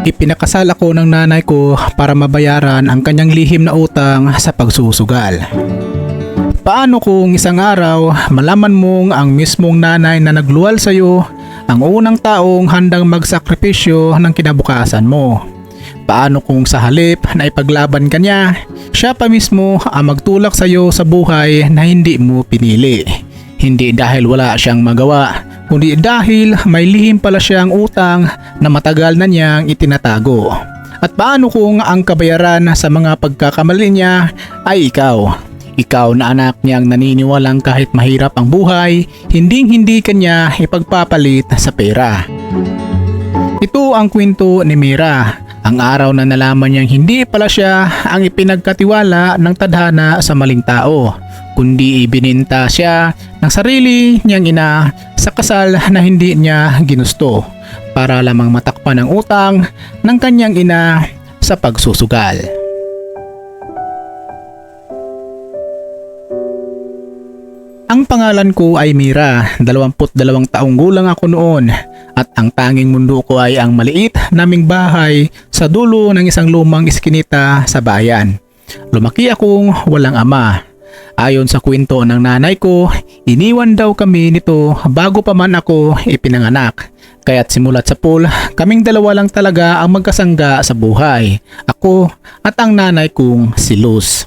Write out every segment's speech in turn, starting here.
Ipinakasal ako ng nanay ko para mabayaran ang kanyang lihim na utang sa pagsusugal. Paano kung isang araw malaman mong ang mismong nanay na nagluwal sa iyo ang unang taong handang magsakripisyo ng kinabukasan mo? Paano kung sa halip na ipaglaban ka niya, siya pa mismo ang magtulak sa iyo sa buhay na hindi mo pinili? Hindi dahil wala siyang magawa, kundi dahil may lihim pala siyang utang na matagal na niyang itinatago. At paano kung ang kabayaran sa mga pagkakamali niya ay ikaw? Ikaw na anak niyang naniniwalang kahit mahirap ang buhay, hindi kanya ipagpapalit sa pera. Ito ang kwento ni Mira. Ang araw na nalaman niyang hindi pala siya ang ipinagkatiwala ng tadhana sa maling tao, kundi ibininta siya ng sarili niyang ina sa kasal na hindi niya ginusto para lamang matakpan ang utang ng kanyang ina sa pagsusugal. Ang pangalan ko ay Mira, 22 taong gulang ako noon at ang tanging mundo ko ay ang maliit naming bahay sa dulo ng isang lumang iskinita sa bayan. Lumaki akong walang ama. Ayon sa kwento ng nanay ko, iniwan daw kami nito bago pa man ako ipinanganak. Kaya't simulat sa pool, kaming dalawa lang talaga ang magkasangga sa buhay. Ako at ang nanay kong si Luz.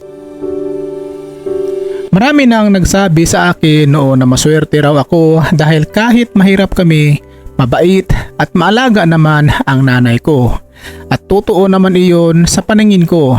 Marami nang nagsabi sa akin noon na maswerte raw ako dahil kahit mahirap kami, mabait at maalaga naman ang nanay ko. At totoo naman iyon sa paningin ko.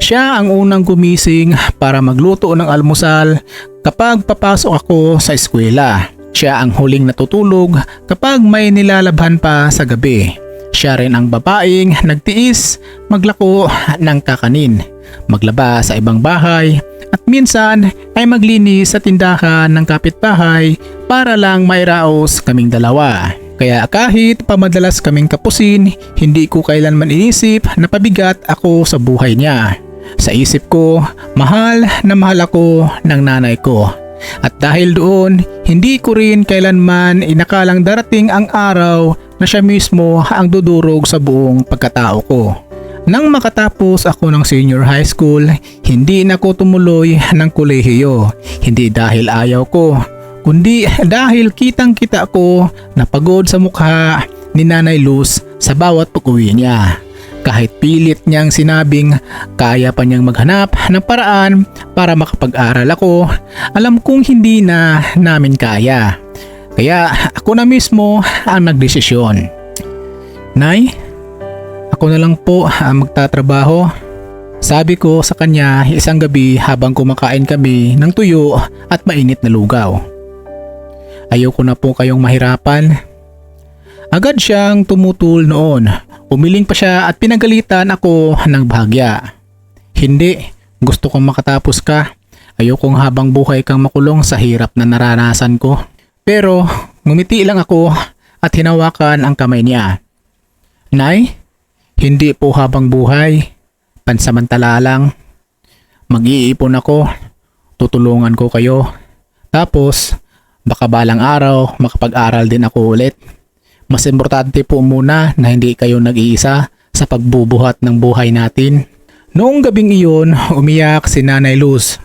Siya ang unang gumising para magluto ng almusal kapag papasok ako sa eskwela. Siya ang huling natutulog kapag may nilalabhan pa sa gabi. Siya rin ang babaeng nagtiis maglako ng kakanin, maglaba sa ibang bahay, at minsan ay maglinis sa tindahan ng kapitbahay para lang mairaos kaming dalawa. Kaya kahit pamadalas kaming kapusin, hindi ko kailanman inisip na pabigat ako sa buhay niya. Sa isip ko, mahal na mahal ako ng nanay ko. At dahil doon, hindi ko rin kailanman inakalang darating ang araw na siya mismo ang dudurog sa buong pagkatao ko. Nang makatapos ako ng senior high school, hindi na ako tumuloy ng kolehiyo. Hindi dahil ayaw ko, kundi dahil kitang-kita ko na pagod sa mukha ni Nanay Luz sa bawat pag-uwi niya. Kahit pilit niyang sinabing kaya pa niyang maghanap ng paraan para makapag-aral ako, alam kong hindi na namin kaya. Kaya ako na mismo ang nagdesisyon. Nay, ako na lang po ang magtatrabaho. Sabi ko sa kanya isang gabi habang kumakain kami ng tuyo at mainit na lugaw. Ayoko na po kayong mahirapan. Agad siyang tumutul noon. Umiling pa siya at pinagalitan ako ng bahagya. Hindi, gusto kong makatapos ka. Ayokong habang buhay kang makulong sa hirap na naranasan ko. Pero ngumiti lang ako at hinawakan ang kamay niya. Nay, hindi po habang buhay. Pansamantala lang. Mag-iipon ako. Tutulungan ko kayo. Tapos, baka balang araw makapag-aral din ako ulit. Mas importante po muna na hindi kayo nag-iisa sa pagbubuhat ng buhay natin. Noong gabing iyon, umiyak si Nanay Luz.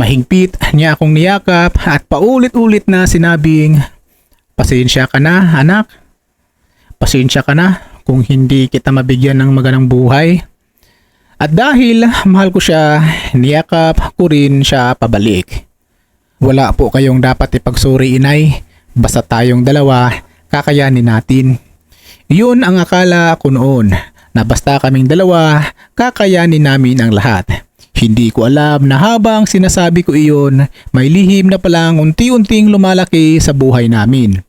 Mahigpit niya akong niyakap at paulit-ulit na sinabing, "Pasensya ka na, anak. Pasensya ka na kung hindi kita mabigyan ng magandang buhay." At dahil mahal ko siya, niyakap ko rin siya pabalik. Wala po kayong dapat ipagsuri, inay. Basta tayong dalawa, kakayanin natin. Yun ang akala ko noon, na basta kaming dalawa, kakayanin namin ang lahat. Hindi ko alam na habang sinasabi ko iyon, may lihim na palang unti-unting lumalaki sa buhay namin.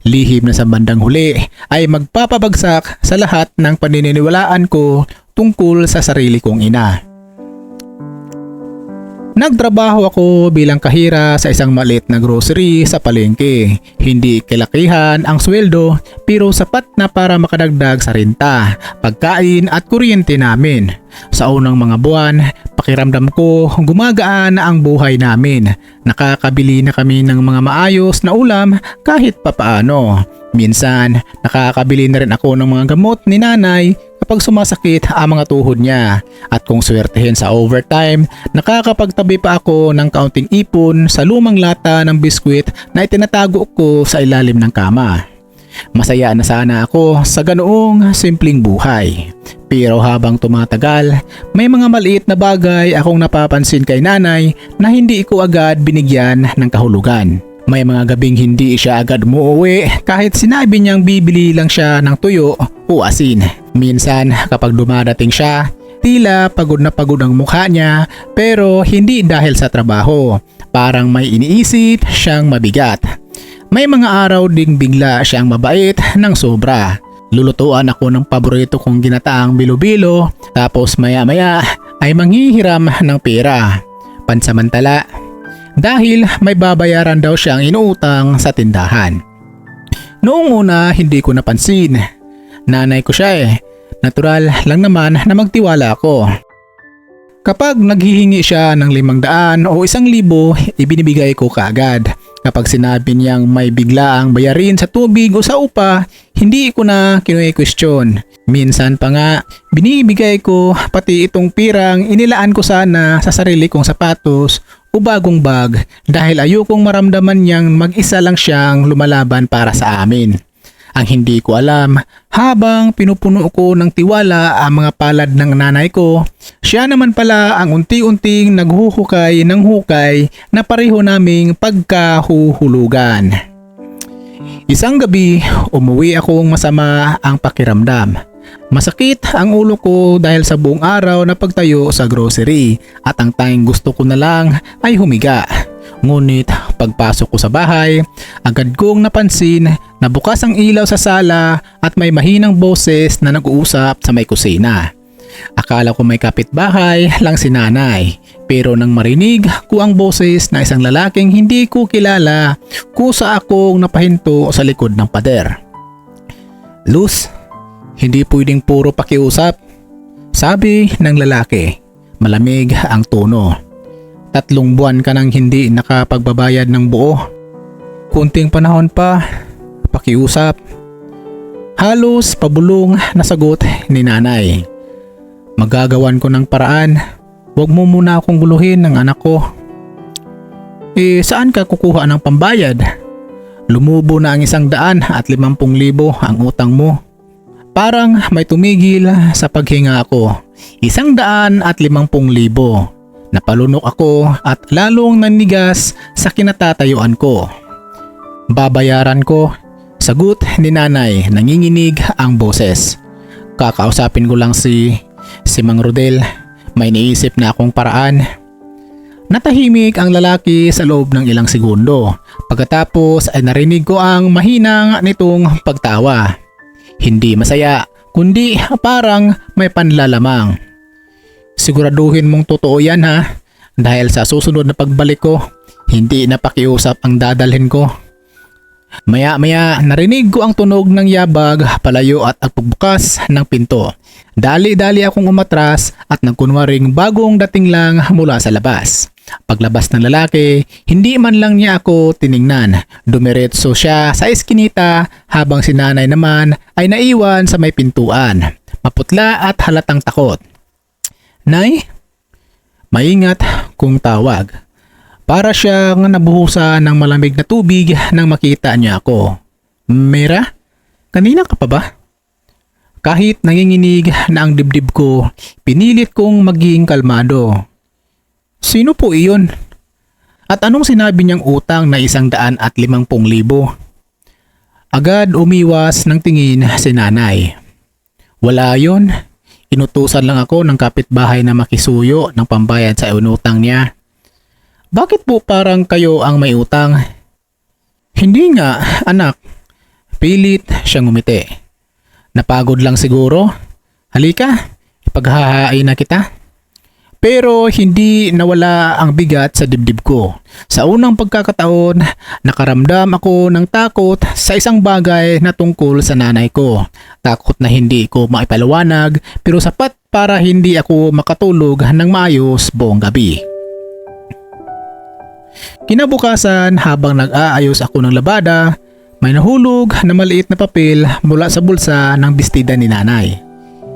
Lihim na sa bandang huli ay magpapabagsak sa lahat ng paniniwalaan ko tungkol sa sarili kong ina. Nagtrabaho ako bilang kahira sa isang maliit na grocery sa palengke. Hindi kalakihan ang sweldo pero sapat na para makadagdag sa renta, pagkain at kuryente namin. Sa unang mga buwan, pakiramdam ko gumagaan na ang buhay namin. Nakakabili na kami ng mga maayos na ulam kahit papaano. Minsan, nakakabili na rin ako ng mga gamot ni nanay kapag sumasakit ang mga tuhod niya. At kung swertehin sa overtime, nakakapagtabi pa ako ng kaunting ipon sa lumang lata ng biskwit na itinatago ko sa ilalim ng kama. Masaya na sana ako sa ganoong simpleng buhay. Pero habang tumatagal, may mga maliit na bagay akong napapansin kay nanay na hindi ko agad binigyan ng kahulugan. May mga gabing hindi siya agad umuwi kahit sinabi niyang bibili lang siya ng tuyo o asin. Minsan kapag dumadating siya, tila pagod na pagod ang mukha niya pero hindi dahil sa trabaho. Parang may iniisip siyang mabigat. May mga araw ding bigla siyang mabait ng sobra. Lulutuan ako ng paborito kong ginataang bilo-bilo tapos maya-maya ay manghihiram ng pera. Pansamantala, dahil may babayaran daw siyang inuutang sa tindahan. Noong una hindi ko napansin. Nanay ko siya eh. Natural lang naman na magtiwala ako. Kapag naghihingi siya ng 500 o 1,000, ibinibigay ko kaagad. Kapag sinabi niyang may biglaang bayarin sa tubig o sa upa, hindi ko na kinu-question. Minsan pa nga, binibigay ko pati itong pirang inilaan ko sana sa sarili kong sapatos o bagong bag dahil ayokong maramdaman niyang mag-isa lang siyang lumalaban para sa amin. Ang hindi ko alam, habang pinupuno ko ng tiwala ang mga palad ng nanay ko, siya naman pala ang unti-unting naghuhukay ng hukay na pareho naming pagkahuhulugan. Isang gabi, umuwi akong masama ang pakiramdam. Masakit ang ulo ko dahil sa buong araw na pagtayo sa grocery at ang tanging gusto ko na lang ay humiga. Ngunit pagpasok ko sa bahay, agad kong napansin na bukas ang ilaw sa sala at may mahinang boses na nag-uusap sa may kusina. Akala ko may kapitbahay lang si nanay, pero nang marinig ko ang boses na isang lalaking hindi ko kilala, kusa akong napahinto sa likod ng pader. "Luz, hindi pwedeng puro pakiusap," sabi ng lalaki. Malamig ang tono. "3 buwan ka nang hindi nakapagbabayad ng buo. Kunting panahon pa, pakiusap." Halos pabulong na sagot ni nanay. "Magagawan ko ng paraan. Huwag mo muna akong guluhin ng anak ko." Saan ka kukuha ng pambayad? Lumubo na ang 150,000 ang utang mo." Parang may tumigil sa paghinga ko. 150,000. Napalunok ako at lalong nanigas sa kinatatayuan ko. "Babayaran ko," sagot ni nanay, nanginginig ang boses. "Kakausapin ko lang si Mang Rodel. May naisip na akong paraan." Natahimik ang lalaki sa loob ng ilang segundo. Pagkatapos ay narinig ko ang mahinang nitong pagtawa. Hindi masaya, kundi parang may panlalamang. "Siguraduhin mong totoo yan ha, dahil sa susunod na pagbalik ko, hindi na pakiusap ang dadalhin ko." Maya-maya narinig ko ang tunog ng yabag palayo at ang pagbukas ng pinto. Dali-dali akong umatras at nagkunwaring bagong dating lang mula sa labas. Paglabas ng lalaki, hindi man lang niya ako tiningnan. Dumiretso siya sa eskinita habang si nanay naman ay naiwan sa may pintuan. Maputla at halatang takot. "Nay?" Maingat kung tawag. Para siyang nabuhusan ng malamig na tubig nang makita niya ako. "Mira? Kanina ka pa ba?" Kahit nanginginig na ang dibdib ko, pinilit kong maging kalmado. "Sino po iyon? At anong sinabi niyang utang na 150,000? Agad umiwas ng tingin si nanay. "Wala yon. Inutusan lang ako ng kapitbahay na makisuyo ng pambayad sa inutang niya." "Bakit po parang kayo ang may utang?" "Hindi nga, anak." Pilit siyang ngumiti. "Napagod lang siguro. Halika, ipaghahain na kita." Pero hindi nawala ang bigat sa dibdib ko. Sa unang pagkakataon, nakaramdam ako ng takot sa isang bagay na tungkol sa nanay ko. Takot na hindi ko maipaliwanag pero sapat para hindi ako makatulog ng maayos buong gabi. Kinabukasan, habang nag-aayos ako ng labada, may nahulog na maliit na papel mula sa bulsa ng bestida ni nanay.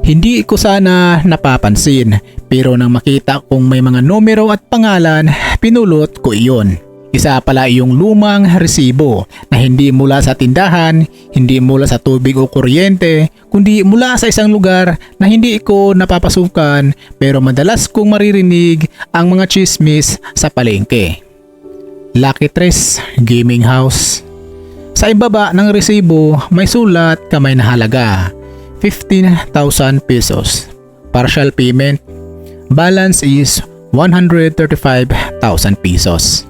Hindi ko sana napapansin, pero nang makita kong may mga numero at pangalan, pinulot ko iyon. Isa pala iyong lumang resibo na hindi mula sa tindahan, hindi mula sa tubig o kuryente, kundi mula sa isang lugar na hindi ko napapasukan pero madalas kong maririnig ang mga chismis sa palengke. Lucky Tres Gaming House. Sa ibaba ng resibo may sulat kamay na halaga, 15,000 pesos. Partial payment. Balance is 135,000 pesos.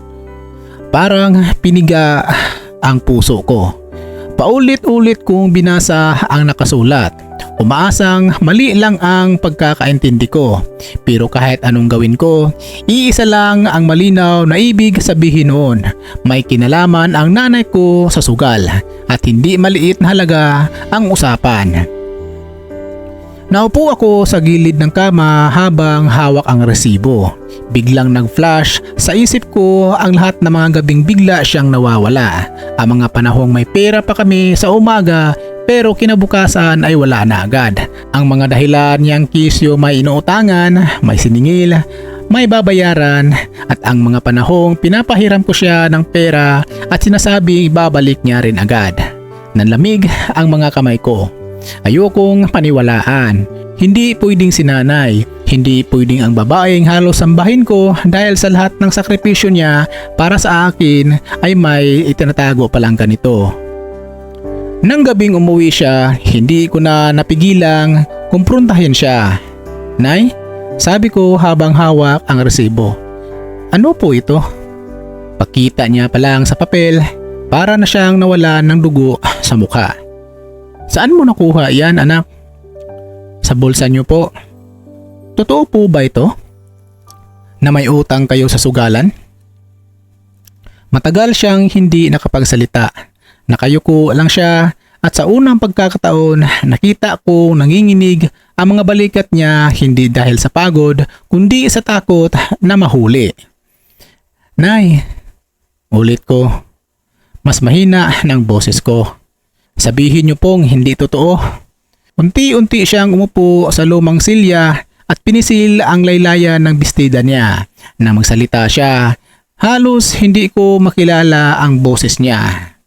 Parang piniga ang puso ko. Paulit-ulit kong binasa ang nakasulat. Umaasang mali lang ang pagkakaintindi ko. Pero kahit anong gawin ko, iisa lang ang malinaw na ibig sabihin noon. May kinalaman ang nanay ko sa sugal at hindi maliit na halaga ang usapan. Naupo ako sa gilid ng kama habang hawak ang resibo. Biglang nag-flash sa isip ko ang lahat ng mga gabing bigla siyang nawawala. Ang mga panahong may pera pa kami sa umaga pero kinabukasan ay wala na agad. Ang mga dahilan niyang kisyo may inuutangan, may siningil, may babayaran at ang mga panahong pinapahiram ko siya ng pera at sinasabi babalik niya rin agad. Nanlamig ang mga kamay ko. Ayokong paniwalaan. Hindi pwedeng si nanay, hindi pwedeng ang babaeng halos sambahin ko dahil sa lahat ng sakripisyo niya para sa akin ay may itinatago palang ganito. Nang gabing umuwi siya, hindi ko na napigilang kumprontahin siya. Nay, sabi ko habang hawak ang resibo. Ano po ito? Pakita niya pa lang sa papel para na siyang nawalan ng dugo sa mukha. Saan mo nakuha yan, anak? Sa bulsa niyo po. Totoo po ba ito? Na may utang kayo sa sugalan? Matagal siyang hindi nakapagsalita. Nakayuko lang siya at sa unang pagkakataon nakita ko nanginginig ang mga balikat niya hindi dahil sa pagod kundi sa takot na mahuli. Nay, ulit ko. Mas mahina ng boses ko. Sabihin niyo pong hindi totoo. Unti-unti siyang umupo sa lumang silya at pinisil ang laylayan ng bestida niya. Nang magsalita siya, halos hindi ko makilala ang boses niya.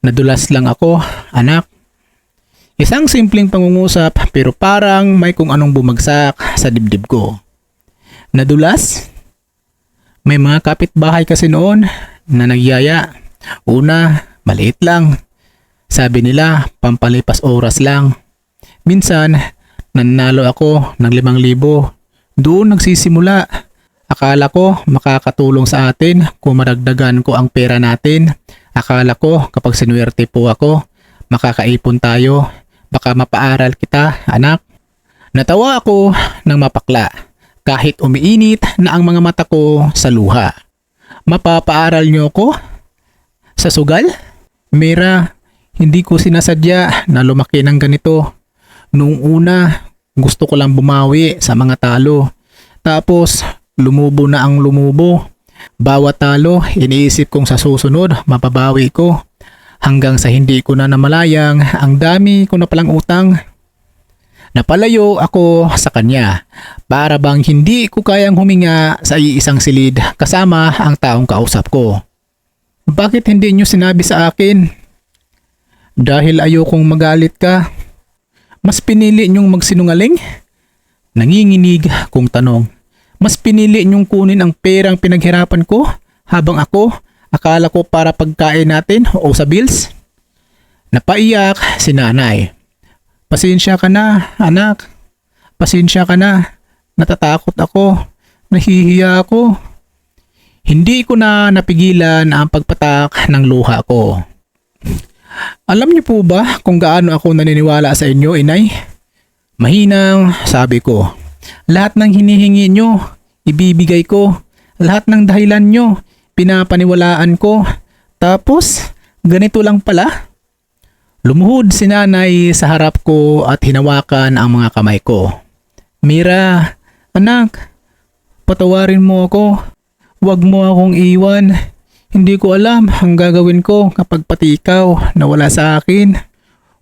Nadulas lang ako, anak. Isang simpleng pangungusap pero parang may kung anong bumagsak sa dibdib ko. Nadulas? May mga kapitbahay kasi noon na nagyaya. Una, maliit lang. Sabi nila, pampalipas oras lang. Minsan, nanalo ako ng 5,000. Doon nagsisimula. Akala ko makakatulong sa atin kung maragdagan ko ang pera natin. Akala ko kapag sinuwerte po ako, makakaipon tayo. Baka mapaaral kita, anak. Natawa ako ng mapakla. Kahit umiinit na ang mga mata ko sa luha. Mapapaaral niyo ako? Sa sugal? Mira, hindi ko sinasadya na lumaki ng ganito. Noong una, gusto ko lang bumawi sa mga talo. Tapos, lumubo na ang lumubo. Bawat talo, iniisip kong sa susunod, mapabawi ko. Hanggang sa hindi ko na namalayang, ang dami ko na palang utang. Napalayo ako sa kanya. Para bang hindi ko kayang huminga sa iisang silid kasama ang taong kausap ko. Bakit hindi niyo sinabi sa akin? Dahil ayokong magalit ka. Mas pinili niyong magsinungaling? Nanginginig kong tanong. Mas pinili niyong kunin ang perang pinaghirapan ko habang ako, akala ko para pagkain natin o sa bills? Napaiyak si nanay. Pasensya ka na, anak. Pasensya ka na. Natatakot ako. Nahihiya ako. Hindi ko na napigilan ang pagpatak ng luha ko. Alam niyo po ba kung gaano ako naniniwala sa inyo, inay? Mahinang sabi ko. Lahat ng hinihingi nyo, ibibigay ko. Lahat ng dahilan nyo, pinapaniwalaan ko. Tapos, ganito lang pala. Lumuhod si nanay sa harap ko at hinawakan ang mga kamay ko. Mira, anak, patawarin mo ako. Huwag mo akong iwan. Hindi ko alam ang gagawin ko kapag pati ikaw nawala sa akin.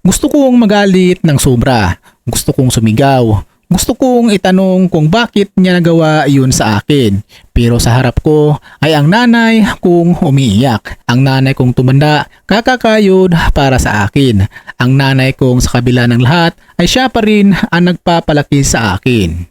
Gusto kong magalit ng sobra. Gusto kong sumigaw. Gusto kong itanong kung bakit niya nagawa yun sa akin. Pero sa harap ko ay ang nanay kong umiiyak. Ang nanay kong tumanda, kakakayod para sa akin. Ang nanay kong sa kabila ng lahat ay siya pa rin ang nagpapalaki sa akin.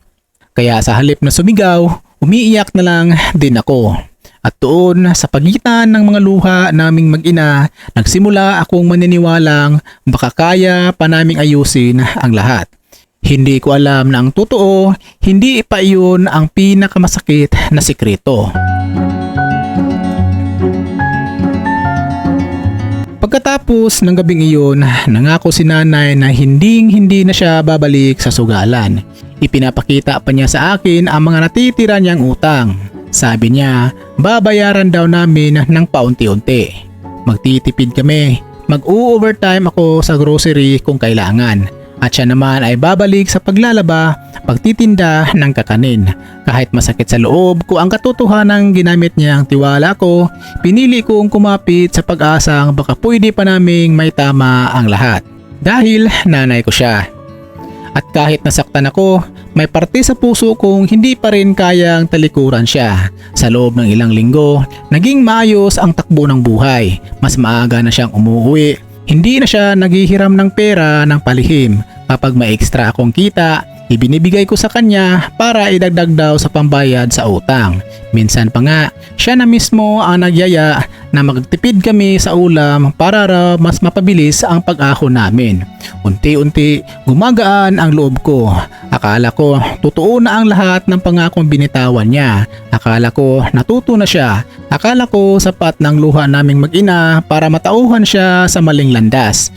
Kaya sa halip na sumigaw, umiiyak na lang din ako. At doon sa pagitan ng mga luha naming mag-ina, nagsimula akong maniniwalang baka kaya pa naming ayusin ang lahat. Hindi ko alam na ang totoo, hindi pa iyon ang pinakamasakit na sikreto. Pagkatapos ng gabing iyon, nangako si nanay na hindi na siya babalik sa sugalan. Ipinapakita pa niya sa akin ang mga natitira niyang utang. Sabi niya, babayaran daw namin ng paunti-unti. Magtitipid kami, mag-overtime ako sa grocery kung kailangan. At siya naman ay babalik sa paglalaba, pagtitinda ng kakanin. Kahit masakit sa loob ko ang katotohanan ginamit niya ang tiwala ko, pinili kong kumapit sa pag-asang baka pwede pa naming may tama ang lahat. Dahil nanay ko siya. At kahit nasaktan ako, may parte sa puso kong hindi pa rin kayang talikuran siya. Sa loob ng ilang linggo, naging maayos ang takbo ng buhay. Mas maaga na siyang umuwi. Hindi na siya naghihiram ng pera ng palihim. Kapag may extra akong kita, ibinibigay ko sa kanya para idagdag daw sa pambayad sa utang. Minsan pa nga, siya na mismo ang nagyaya na magtipid kami sa ulam para raw mas mapabilis ang pag-ahon namin. Unti-unti, gumagaan ang loob ko. Akala ko, totoo na ang lahat ng pangakong binitawan niya. Akala ko, natuto na siya. Akala ko, sapat ng luha naming mag-ina para matauhan siya sa maling landas.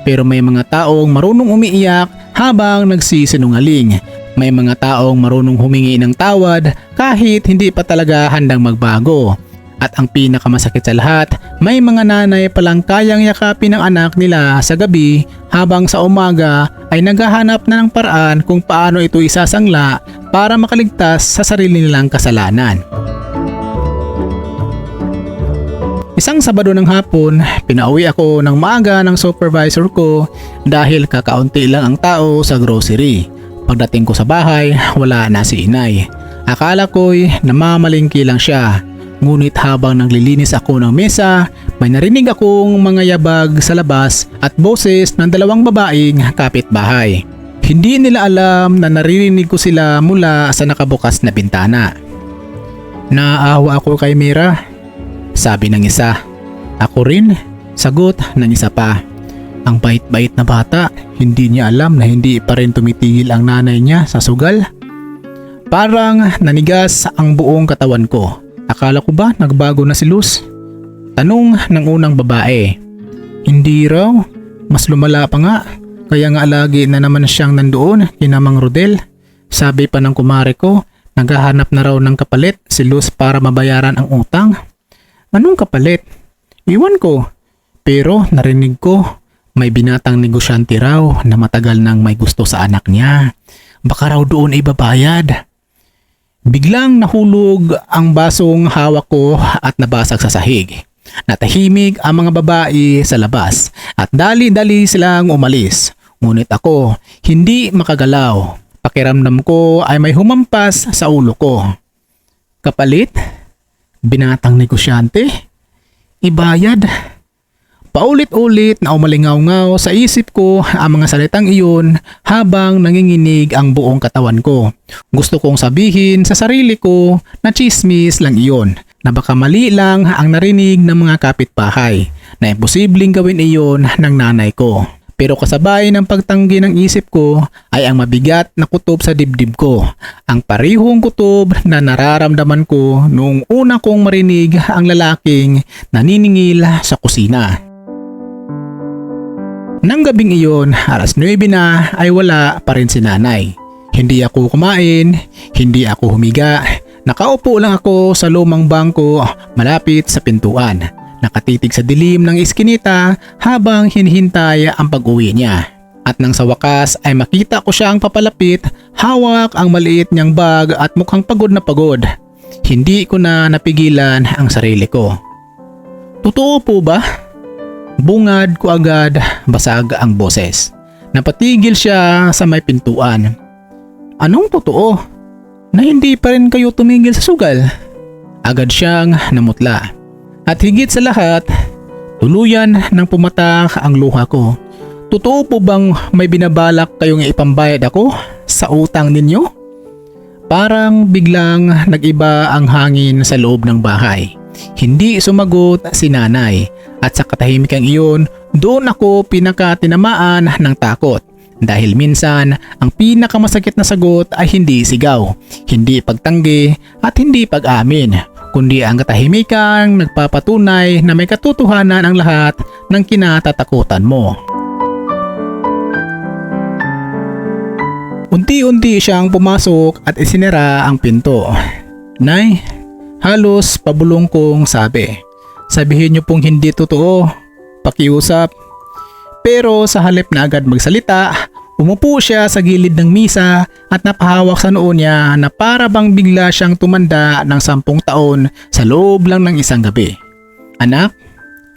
Pero may mga taong marunong umiiyak habang nagsisinungaling. May mga taong marunong humingi ng tawad kahit hindi pa talaga handang magbago. At ang pinakamasakit sa lahat, may mga nanay palang kayang yakapin ang anak nila sa gabi habang sa umaga ay naghahanap na ng paraan kung paano ito isasangla para makaligtas sa sarili nilang kasalanan. Isang Sabado ng hapon, pinauwi ako ng maaga ng supervisor ko dahil kakaunti lang ang tao sa grocery. Pagdating ko sa bahay, wala na si inay. Akala ko'y namamalingki lang siya. Ngunit habang naglilinis ako ng mesa, may narinig akong mga yabag sa labas at boses ng dalawang babaeng kapitbahay. Hindi nila alam na naririnig ko sila mula sa nakabukas na bintana. Naaawa ako kay Mira, sabi ng isa. Ako rin, sagot ng isa pa. Ang bait-bait na bata, hindi niya alam na hindi pa rin tumitigil ang nanay niya sa sugal. Parang nanigas ang buong katawan ko. Akala ko ba nagbago na si Luz? Tanong ng unang babae. Hindi raw, mas lumala pa nga. Kaya nga lagi na naman siyang nandoon kina Mang Rodel. Sabi pa ng kumare ko, naghahanap na raw ng kapalit si Luz para mabayaran ang utang. Anong kapalit? Iwan ko. Pero narinig ko, may binatang negosyante raw na matagal nang may gusto sa anak niya. Baka raw doon ibabayad. Biglang nahulog ang basong hawak ko at nabasag sa sahig. Natahimik ang mga babae sa labas at dali-dali silang umalis. Ngunit ako, hindi makagalaw. Pakiramdam ko ay may humampas sa ulo ko. Kapalit? Binatang negosyante? Ibayad? Paulit-ulit na umalingaw-ngaw sa isip ko ang mga salitang iyon habang nanginginig ang buong katawan ko. Gusto kong sabihin sa sarili ko na chismis lang iyon, na baka mali lang ang narinig ng mga kapitbahay, na imposibleng gawin iyon ng nanay ko. Pero kasabay ng pagtanggi ng isip ko ay ang mabigat na kutob sa dibdib ko. Ang parihong kutob na nararamdaman ko noong una kong marinig ang lalaking naniningil sa kusina. Nang gabing iyon, 9:00 na ay wala pa rin si nanay. Hindi ako kumain, hindi ako humiga. Nakaupo lang ako sa lumang bangko malapit sa pintuan. Nakatitig sa dilim ng iskinita habang hinihintay ang pag-uwi niya. At nang sa wakas ay makita ko siyang papalapit, hawak ang maliit niyang bag at mukhang pagod na pagod. Hindi ko na napigilan ang sarili ko. Totoo po ba? Bungad ko agad, basag ang boses. Napatigil siya sa may pintuan. Anong totoo? Na hindi pa rin kayo tumigil sa sugal? Agad siyang namutla. At higit sa lahat, tuluyan nang pumatak ang luha ko. Totoo po bang may binabalak kayong ipambayad ako sa utang ninyo? Parang biglang nag-iba ang hangin sa loob ng bahay. Hindi sumagot si nanay at sa katahimikan iyon, doon ako pinakatinamaan ng takot. Dahil minsan, ang pinakamasakit na sagot ay hindi sigaw, hindi pagtanggi at hindi pag-amin, kundi ang katahimikang nagpapatunay na may katotohanan ang lahat ng kinatatakutan mo. Unti-unti siyang pumasok at isinara ang pinto. Nay, halos pabulong kong sabi. Sabihin niyo pong hindi totoo, pakiusap. Pero sa halip na agad magsalita, umupo siya sa gilid ng misa at napahawak sa noo niya na para bang bigla siyang tumanda ng 10 taon sa loob lang ng isang gabi. Anak,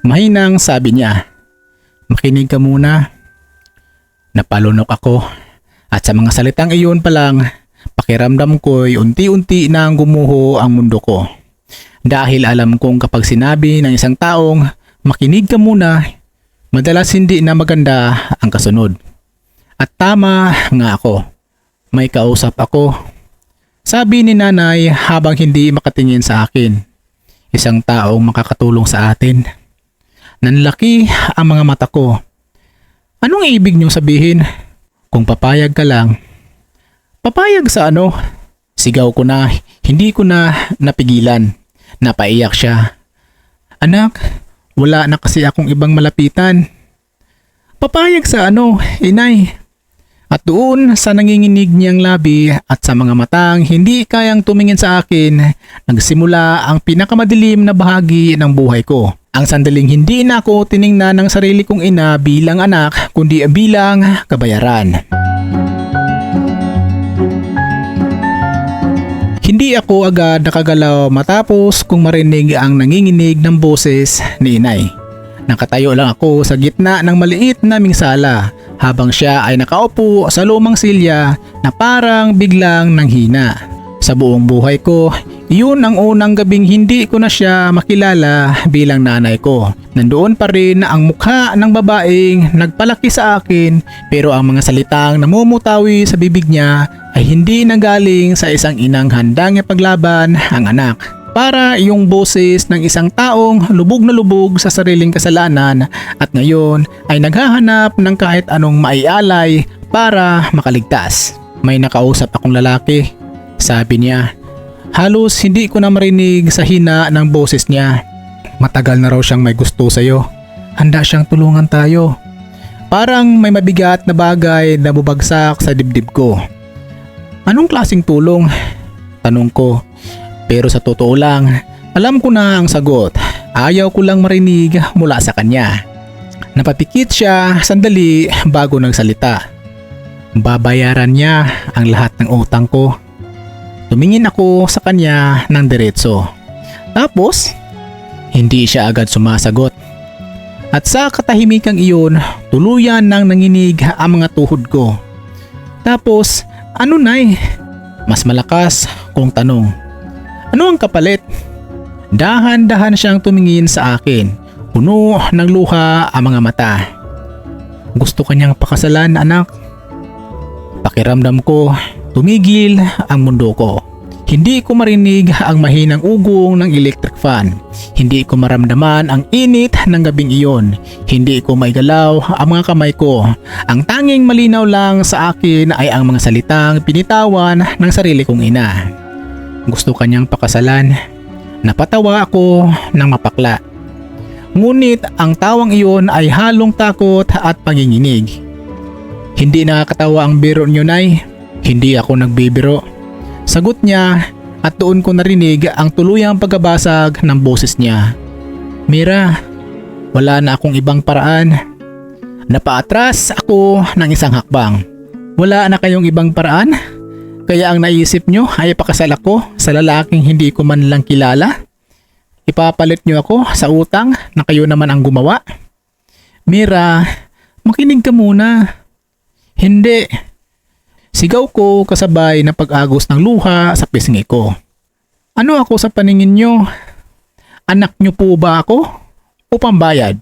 mahinang sabi niya. Makinig ka muna. Napalunok ako at sa mga salitang iyon pa lang, pakiramdam ko'y unti-unti nang gumuho ang mundo ko. Dahil alam kong kapag sinabi ng isang taong makinig ka muna, madalas hindi na maganda ang kasunod. At tama nga ako. May kausap ako. Sabi ni nanay habang hindi makatingin sa akin. Isang taong makakatulong sa atin. Nanlaki ang mga mata ko. Anong ibig niyong sabihin? Kung papayag ka lang. Papayag sa ano? Sigaw ko na, hindi ko na napigilan. Napaiyak siya. Anak, wala na kasi akong ibang malapitan. Papayag sa ano, inay? At doon sa nanginginig niyang labi at sa mga matang hindi kayang tumingin sa akin, nagsimula ang pinakamadilim na bahagi ng buhay ko. Ang sandaling hindi na ako tiningnan ng sarili kong ina bilang anak kundi bilang kabayaran. Hindi ako agad nakagalaw matapos kung marinig ang nanginginig ng boses ni inay. Nakatayo lang ako sa gitna ng maliit naming sala habang siya ay nakaupo sa lumang silya na parang biglang nanghina. Sa buong buhay ko, iyon ang unang gabing hindi ko na siya makilala bilang nanay ko. Nandoon pa rin ang mukha ng babaeng nagpalaki sa akin pero ang mga salitang namumutawi sa bibig niya ay hindi nagaling sa isang inang handang ipaglaban ang anak. Para yung boses ng isang taong lubog na lubog sa sariling kasalanan at ngayon ay naghahanap ng kahit anong maialay para makaligtas. May nakausap akong lalaki. Sabi niya, halos hindi ko na marinig sa hina ng boses niya. Matagal na raw siyang may gusto sa'yo. Handa siyang tulungan tayo. Parang may mabigat na bagay na bubagsak sa dibdib ko. Anong klaseng tulong? Tanong ko. Pero sa totoo lang, alam ko na ang sagot. Ayaw ko lang marinig mula sa kanya. Napapikit siya sandali bago nagsalita. Babayaran niya ang lahat ng utang ko. Tumingin ako sa kanya ng diretso. Tapos, hindi siya agad sumasagot. At sa katahimikang iyon, tuluyan nang nanginig ang mga tuhod ko. Tapos, ano nay? Mas malakas kong tanong. Ano ang kapalit? Dahan-dahan siyang tumingin sa akin. Puno ng luha ang mga mata. Gusto kanyang pakasalan, anak. Pakiramdam ko, tumigil ang mundo ko. Hindi ko marinig ang mahinang ugong ng electric fan. Hindi ko maramdaman ang init ng gabing iyon. Hindi ko maigalaw ang mga kamay ko. Ang tanging malinaw lang sa akin ay ang mga salitang pinitawan ng sarili kong ina. Gusto kanyang pakasalan. Napatawa ako ng mapakla. Ngunit ang tawang iyon ay halong takot at panginginig. Hindi nakakatawa ang biro niyo, nay. Hindi ako nagbibiro. Sagot niya at doon ko narinig ang tuluyang pagkabasag ng boses niya. Mira, wala na akong ibang paraan. Napaatras ako ng isang hakbang. Wala na kayong ibang paraan? Kaya ang naisip nyo ay pakasal ako sa lalaking hindi ko man lang kilala? Ipapalit nyo ako sa utang na kayo naman ang gumawa? Mira, makinig ka muna. Hindi. Sigaw ko kasabay ng pag-agos ng luha sa pisngi ko. Ano ako sa paningin nyo? Anak nyo po ba ako? O pambayad?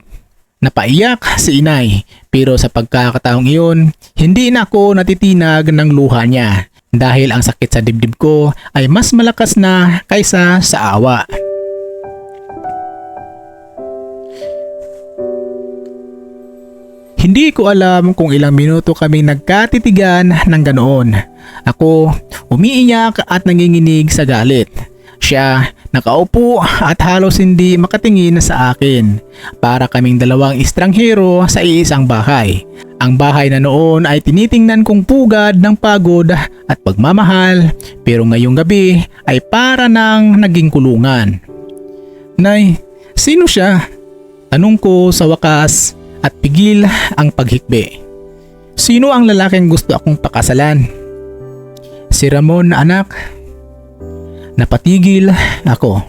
Napaiyak si inay pero sa pagkakataong iyon, hindi na ako natitinag ng luha niya dahil ang sakit sa dibdib ko ay mas malakas na kaysa sa awa. Hindi ko alam kung ilang minuto kaming nagkatitigan ng ganoon. Ako umiiyak at nanginginig sa galit. Siya nakaupo at halos hindi makatingin sa akin. Para kaming dalawang estranghero sa iisang bahay. Ang bahay na noon ay tinitingnan kong pugad ng pagod at pagmamahal pero ngayong gabi ay para nang naging kulungan. Nay, sino siya? Tanong ko sa wakas at pigil ang paghikbi. Sino ang lalaking gusto akong pakasalan? Si Ramon, anak. Napatigil ako.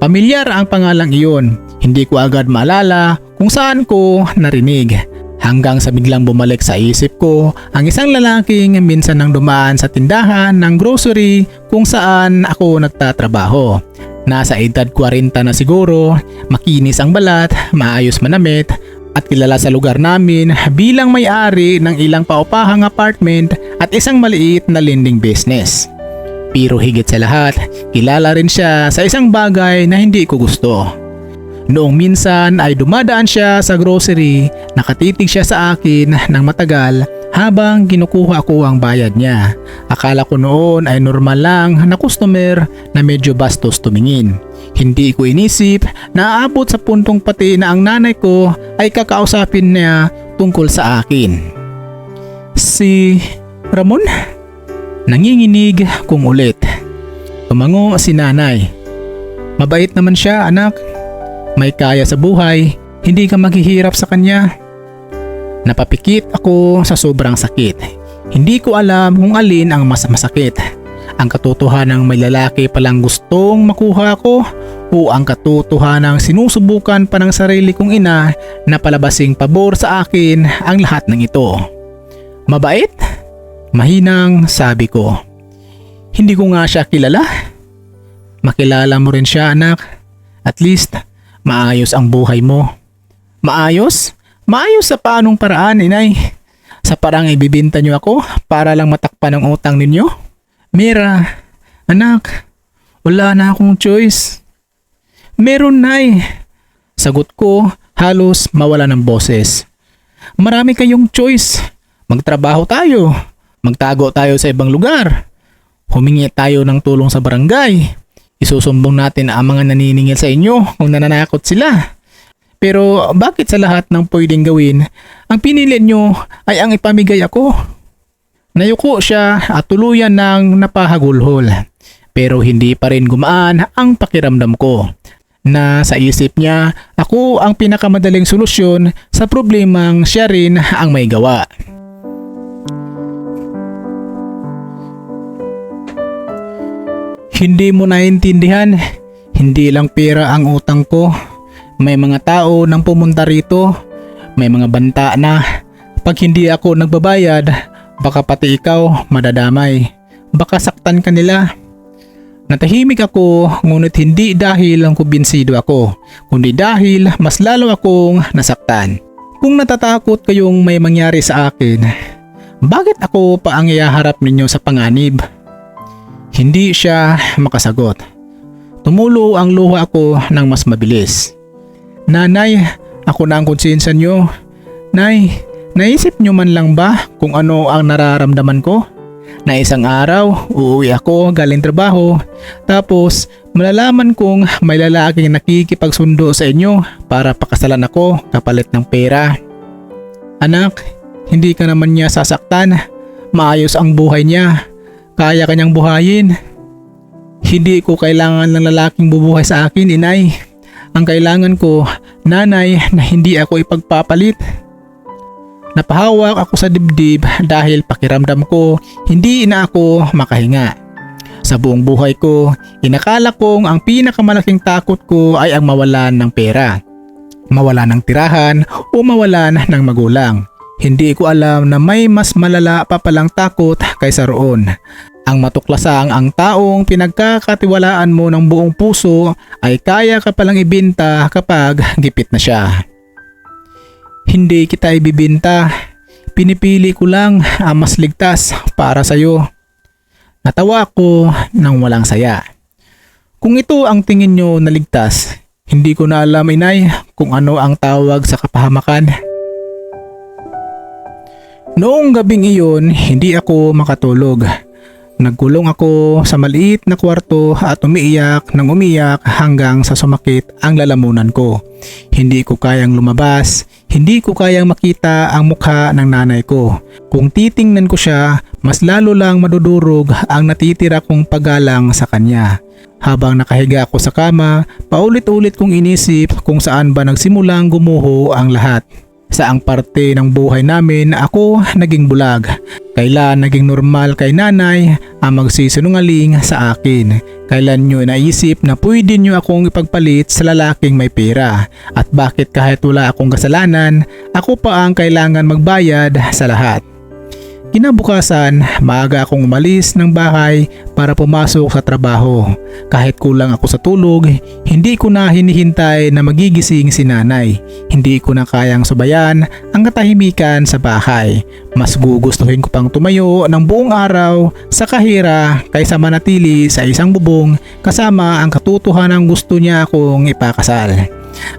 Pamilyar ang pangalang iyon. Hindi ko agad maalala kung saan ko narinig. Hanggang sa biglang bumalik sa isip ko ang isang lalaking minsan nang dumaan sa tindahan ng grocery kung saan ako nagtatrabaho. Nasa edad 40 na siguro, makinis ang balat, maayos manamit, at kilala sa lugar namin bilang may-ari ng ilang paupahang apartment at isang maliit na lending business. Pero higit sa lahat, kilala rin siya sa isang bagay na hindi ko gusto. Noong minsan ay dumadaan siya sa grocery, nakatitig siya sa akin ng matagal habang kinukuha ko ang bayad niya. Akala ko noon ay normal lang na customer na medyo bastos tumingin. Hindi ko inisip na aabot sa puntong pati na ang nanay ko ay kakausapin niya tungkol sa akin. Si Ramon? Nanginginig kung ulit. Tumango si nanay. Mabait naman siya, anak. May kaya sa buhay, hindi ka maghihirap sa kanya. Napapikit ako sa sobrang sakit. Hindi ko alam kung alin ang mas masakit. Ang katotohanang may lalaki palang gustong makuha ko o ang katotohanang sinusubukan pa ng sarili kong ina na palabasing pabor sa akin ang lahat ng ito. Mabait? Mahinang sabi ko. Hindi ko nga siya kilala. Makilala mo rin siya, anak. At least, maayos ang buhay mo. Maayos? Maayos sa paanong paraan, inay? Sa parang ibibinta niyo ako para lang matakpan ang utang ninyo? Mira, anak, wala na akong choice. Meron, nay. Sagot ko halos mawala ng boses. Marami kayong choice. Magtrabaho tayo. Magtago tayo sa ibang lugar. Humingi tayo ng tulong sa barangay. Isusumbong natin ang mga naniningil sa inyo kung nananakot sila. Pero bakit sa lahat ng pwedeng gawin, ang pinili nyo ay ang ipamigay ako? Nayuko siya at tuluyan ng napahagulhol. Pero hindi pa rin gumaan ang pakiramdam ko. Na sa isip niya, ako ang pinakamadaling solusyon sa problemang siya rin ang may gawa. Hindi mo naintindihan, hindi lang pera ang utang ko. May mga tao nang pumunta rito, may mga banta na pag hindi ako nagbabayad, baka pati ikaw madadamay. Baka saktan ka nila. Natahimik ako ngunit hindi dahil ang kumbinsido ako, kundi dahil mas lalo akong nasaktan. Kung natatakot kayong may mangyari sa akin, bakit ako pa ang ihaharap ninyo sa panganib? Hindi siya makasagot. Tumulo ang luha ko ng mas mabilis. Nanay, ako na ang konsensya nyo. Nay, naisip nyo man lang ba kung ano ang nararamdaman ko? Na isang araw, uuwi ako galing trabaho, tapos malalaman kong may lalaking nakikipagsundo sa inyo para pakasalan ako kapalit ng pera. Anak, hindi ka naman niya sasaktan. Maayos ang buhay niya. Kaya kanyang buhayin. Hindi ko kailangan ng lalaking bubuhay sa akin, inay. Ang kailangan ko, nanay, na hindi ako ipagpapalit. Napahawak ako sa dibdib dahil pakiramdam ko hindi na ako makahinga. Sa buong buhay ko, inakala kong ang pinakamalaking takot ko ay ang mawalan ng pera, mawalan ng tirahan o mawalan ng magulang. Hindi ko alam na may mas malala pa palang takot kaysa roon. Ang matuklasang ang taong pinagkakatiwalaan mo ng buong puso ay kaya ka palang ibinta kapag gipit na siya. Hindi kita ibibinta. Pinipili ko lang ang mas ligtas para sa'yo. Natawa ako nang walang saya. Kung ito ang tingin nyo na ligtas, hindi ko na alam, inay, kung ano ang tawag sa kapahamakan. Noong gabing iyon, hindi ako makatulog. Nagkulong ako sa maliit na kwarto at umiiyak ng umiyak hanggang sa sumakit ang lalamunan ko. Hindi ko kayang lumabas, hindi ko kayang makita ang mukha ng nanay ko. Kung titingnan ko siya, mas lalo lang madudurog ang natitira kong paggalang sa kanya. Habang nakahiga ako sa kama, paulit-ulit kong inisip kung saan ba nagsimulang gumuho ang lahat. Saang parte ng buhay namin ako naging bulag? Kailan naging normal kay nanay ang magsisinungaling sa akin? Kailan nyo naisip na pwede nyo akong ipagpalit sa lalaking may pera? At bakit kahit wala akong kasalanan, ako pa ang kailangan magbayad sa lahat? Kinabukasan, maaga akong umalis ng bahay para pumasok sa trabaho. Kahit kulang ako sa tulog, hindi ko na hinihintay na magigising si nanay. Hindi ko na kayang subayan ang katahimikan sa bahay. Mas gugustuhin ko pang tumayo ng buong araw sa kahira kaysa manatili sa isang bubong kasama ang katotohanang gusto niya akong ipakasal.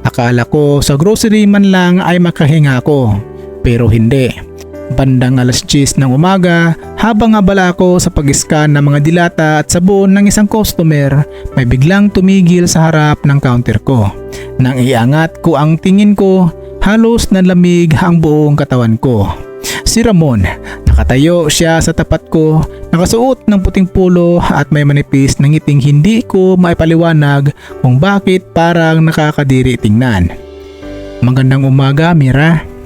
Akala ko sa grocery man lang ay makahinga ko, pero hindi. Bandang alas 10 ng umaga, habang abala ako sa pag-scan ng mga dilata at sabon ng isang customer, may biglang tumigil sa harap ng counter ko. Nang iangat ko ang tingin ko, halos nalamig ang buong katawan ko. Si Ramon, nakatayo siya sa tapat ko, nakasuot ng puting pulo at may manipis na ngiting hindi ko maipaliwanag kung bakit parang nakakadiri tingnan. Magandang umaga, Mira.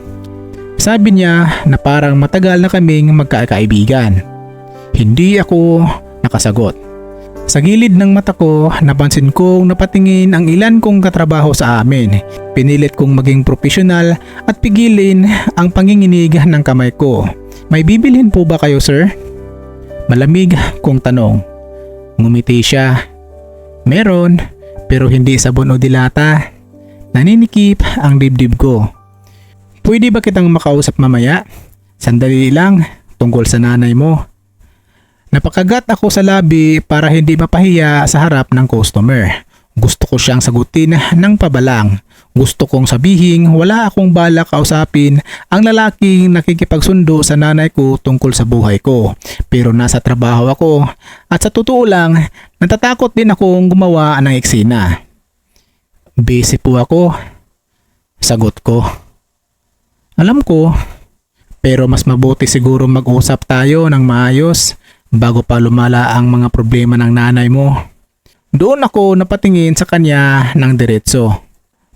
Sabi niya na parang matagal na kaming magkakaibigan. Hindi ako nakasagot. Sa gilid ng mata ko, napansin kong napatingin ang ilan kong katrabaho sa amin. Pinilit kong maging profesional at pigilin ang panginginig ng kamay ko. May bibilhin po ba kayo, sir? Malamig kong tanong. Ngumiti siya. Meron, pero hindi sabon o dilata. Naninikip ang dibdib ko. Pwede ba kitang makausap mamaya? Sandali lang, tungkol sa nanay mo. Napakagat ako sa labi para hindi mapahiya sa harap ng customer. Gusto ko siyang sagutin ng pabalang. Gusto kong sabihin wala akong balak kausapin ang lalaking nakikipagsundo sa nanay ko tungkol sa buhay ko. Pero nasa trabaho ako at sa totoo lang, natatakot din akong gumawa ng eksena. Busy po ako. Sagot ko. Alam ko, pero mas mabuti siguro mag-usap tayo ng maayos bago pa lumala ang mga problema ng nanay mo. Doon ako napatingin sa kanya ng diretso.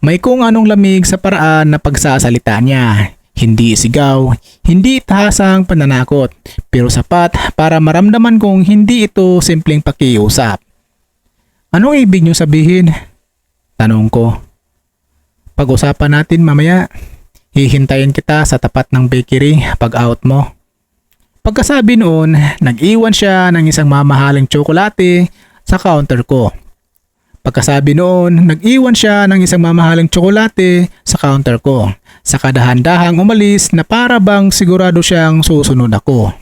May kung anong lamig sa paraan na pagsasalita niya. Hindi sigaw, hindi tahasang pananakot, pero sapat para maramdaman kong hindi ito simpleng pakiusap. Anong ibig niyo sabihin? Tanong ko. Pag-usapan natin mamaya. Hihintayin kita sa tapat ng bakery pag out mo. Pagkasabi noon, nag-iwan siya ng isang mamahaling tsokolate sa counter ko. Pagkasabi noon, nag-iwan siya ng isang mamahaling tsokolate sa counter ko. Sa kadahan-dahang umalis na para bang sigurado siyang susunod ako.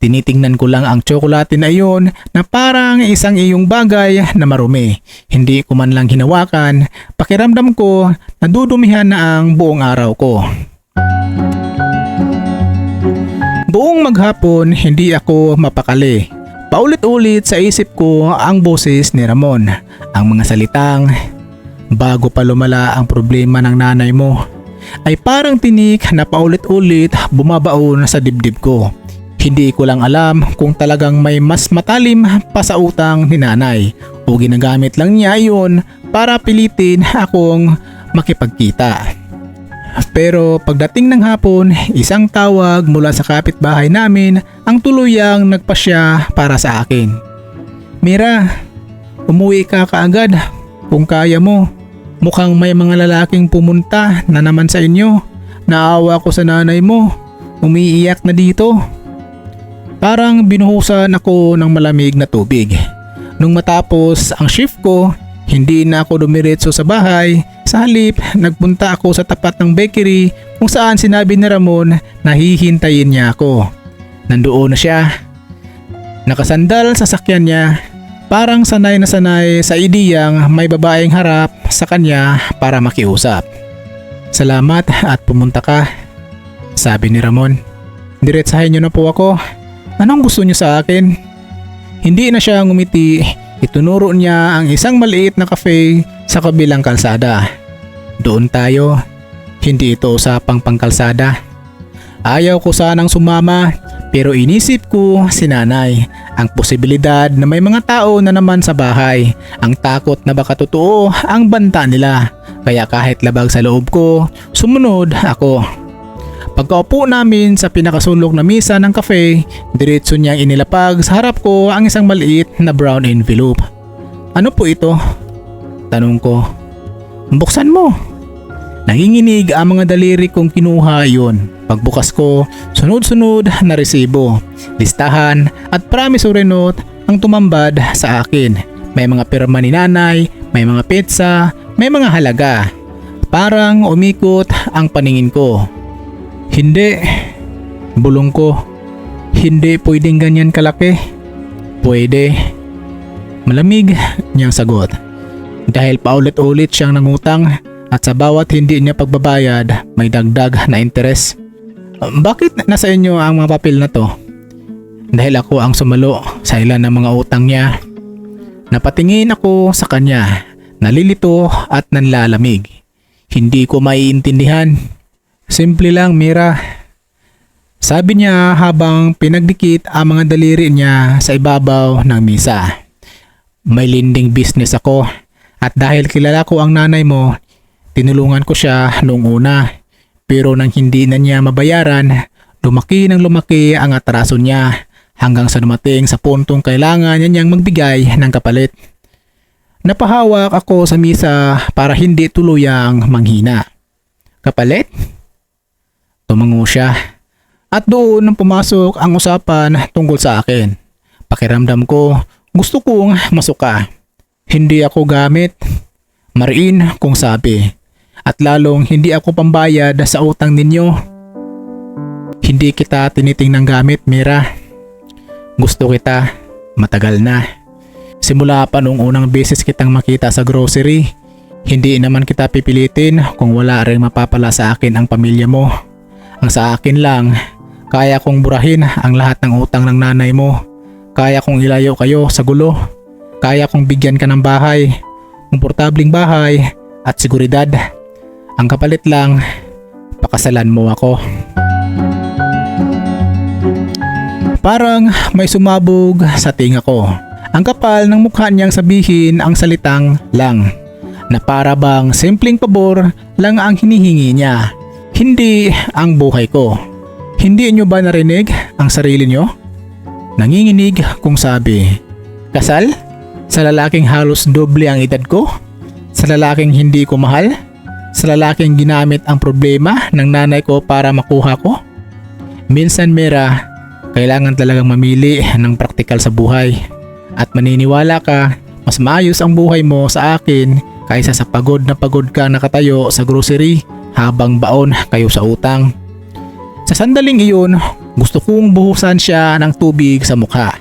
Tinitingnan ko lang ang tsokolate na iyon na parang isang iyong bagay na marumi. Hindi ko man lang hinawakan, pakiramdam ko nadudumihan na ang buong araw ko. Buong maghapon hindi ako mapakali. Paulit-ulit sa isip ko ang boses ni Ramon. Ang mga salitang, bago pa lumala ang problema ng nanay mo, ay parang tinik na paulit-ulit bumabaon sa dibdib ko. Hindi ko lang alam kung talagang may mas matalim pa sa utang ni nanay o ginagamit lang niya iyon para pilitin akong makipagkita. Pero pagdating ng hapon, isang tawag mula sa kapitbahay namin ang tuluyang nagpasya para sa akin. Mira, umuwi ka kaagad kung kaya mo. Mukhang may mga lalaking pumunta na naman sa inyo. Naawa ko sa nanay mo. umiiyak na dito. Parang binuhusan ako ng malamig na tubig. Nung matapos ang shift ko, hindi na ako dumiretso sa bahay. Sa halip, nagpunta ako sa tapat ng bakery kung saan sinabi ni Ramon na hihintayin niya ako. Nandoon na siya. Nakasandal sa sakyan niya. Parang sanay na sanay sa ideyang may babaeng harap sa kanya para makiusap. Salamat at pumunta ka, sabi ni Ramon. Diretsahin niyo na po ako. Anong gusto niyo sa akin? Hindi na siya ngumiti. Itunuro niya ang isang maliit na cafe sa kabilang kalsada. Doon tayo. Hindi ito usapang pangkalsada. Ayaw ko sanang sumama pero inisip ko si nanay. Ang posibilidad na may mga tao na naman sa bahay. Ang takot na baka totoo ang banta nila. Kaya kahit labag sa loob ko, sumunod ako. Pagkaupo namin sa pinakasulok na misa ng cafe, diretso niyang inilapag sa harap ko ang isang maliit na brown envelope. Ano po ito? Tanong ko. Buksan mo. Nanginginig ang mga daliri kong kinuha iyon. Pagbukas ko, sunod-sunod na resibo, listahan at promissory note ang tumambad sa akin. May mga pirma ni nanay, may mga petsa, may mga halaga. Parang umikot ang paningin ko. Hindi, bulong ko. Hindi pwedeng ganyan kalaki. Pwede. Malamig niyang sagot. Dahil paulit-ulit siyang nangutang at sa bawat hindi niya pagbabayad may dagdag na interes. Bakit nasa inyo ang mga papel na to? Dahil ako ang sumalo sa ilan ng mga utang niya. Napatingin ako sa kanya, nalilito at nanlalamig. Hindi ko maiintindihan. Simple lang, Mira. Sabi niya habang pinagdikit ang mga daliri niya sa ibabaw ng misa. May lending business ako at dahil kilala ko ang nanay mo, tinulungan ko siya noong una. Pero nang hindi na niya mabayaran, lumaki ng lumaki ang atraso niya hanggang sa dumating sa puntong kailangan niya niyang magbigay ng kapalit. Napahawak ako sa misa para hindi tuluyang manghina. Kapalit? Tumango siya. At doon pumasok ang usapan tungkol sa akin. Pakiramdam ko, gusto kong masuka. Hindi ako gamit. Mariin kung sabi. At lalong hindi ako pambayad sa utang ninyo. Hindi kita tinitingnang gamit, Mira. Gusto kita. Matagal na. Simula pa noong unang beses kitang makita sa grocery. Hindi naman kita pipilitin kung wala rin mapapala sa akin ang pamilya mo. Ang sa akin lang, kaya kong burahin ang lahat ng utang ng nanay mo. Kaya kong ilayo kayo sa gulo. Kaya kong bigyan ka ng bahay, komportabling bahay at seguridad. Ang kapalit lang, pakasalan mo ako. Parang may sumabog sa tinga ko. Ang kapal ng mukha niyang sabihin ang salitang lang. Na para bang simpleng pabor lang ang hinihingi niya. Hindi ang buhay ko. Hindi niyo ba narinig ang sarili niyo? Nanginginig kung sabi. Kasal? Sa lalaking halos doble ang edad ko? Sa lalaking hindi ko mahal? Sa lalaking ginamit ang problema ng nanay ko para makuha ko? Minsan, Mira, kailangan talagang mamili ng praktikal sa buhay. At maniniwala ka, mas maayos ang buhay mo sa akin kaysa sa pagod na pagod ka nakatayo sa grocery habang baon kayo sa utang. Sa sandaling iyon, gusto kong buhusan siya ng tubig sa mukha.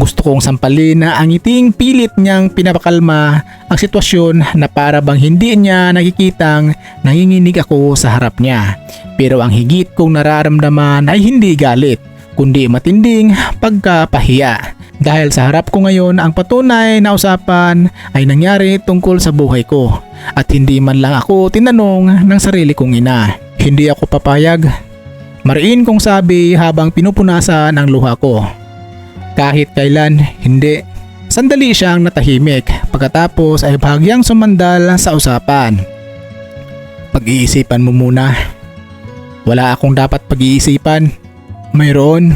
Gusto kong sampalin na ang ngiting pilit niyang pinapakalma ang sitwasyon na para bang hindi niya nakikitang nanginginig ako sa harap niya. Pero ang higit kong nararamdaman ay hindi galit, kundi matinding pagkapahiya. Dahil sa harap ko ngayon ang patunay na usapan ay nangyari tungkol sa buhay ko. At hindi man lang ako tinanong ng sarili kong ina. Hindi ako papayag. Mariin kong sabi habang pinupunasan ang luha ko. Kahit kailan, hindi. Sandali siyang natahimik pagkatapos ay bahagyang sumandal sa usapan. Pag-iisipan mo muna. Wala akong dapat pag-iisipan. Mayroon.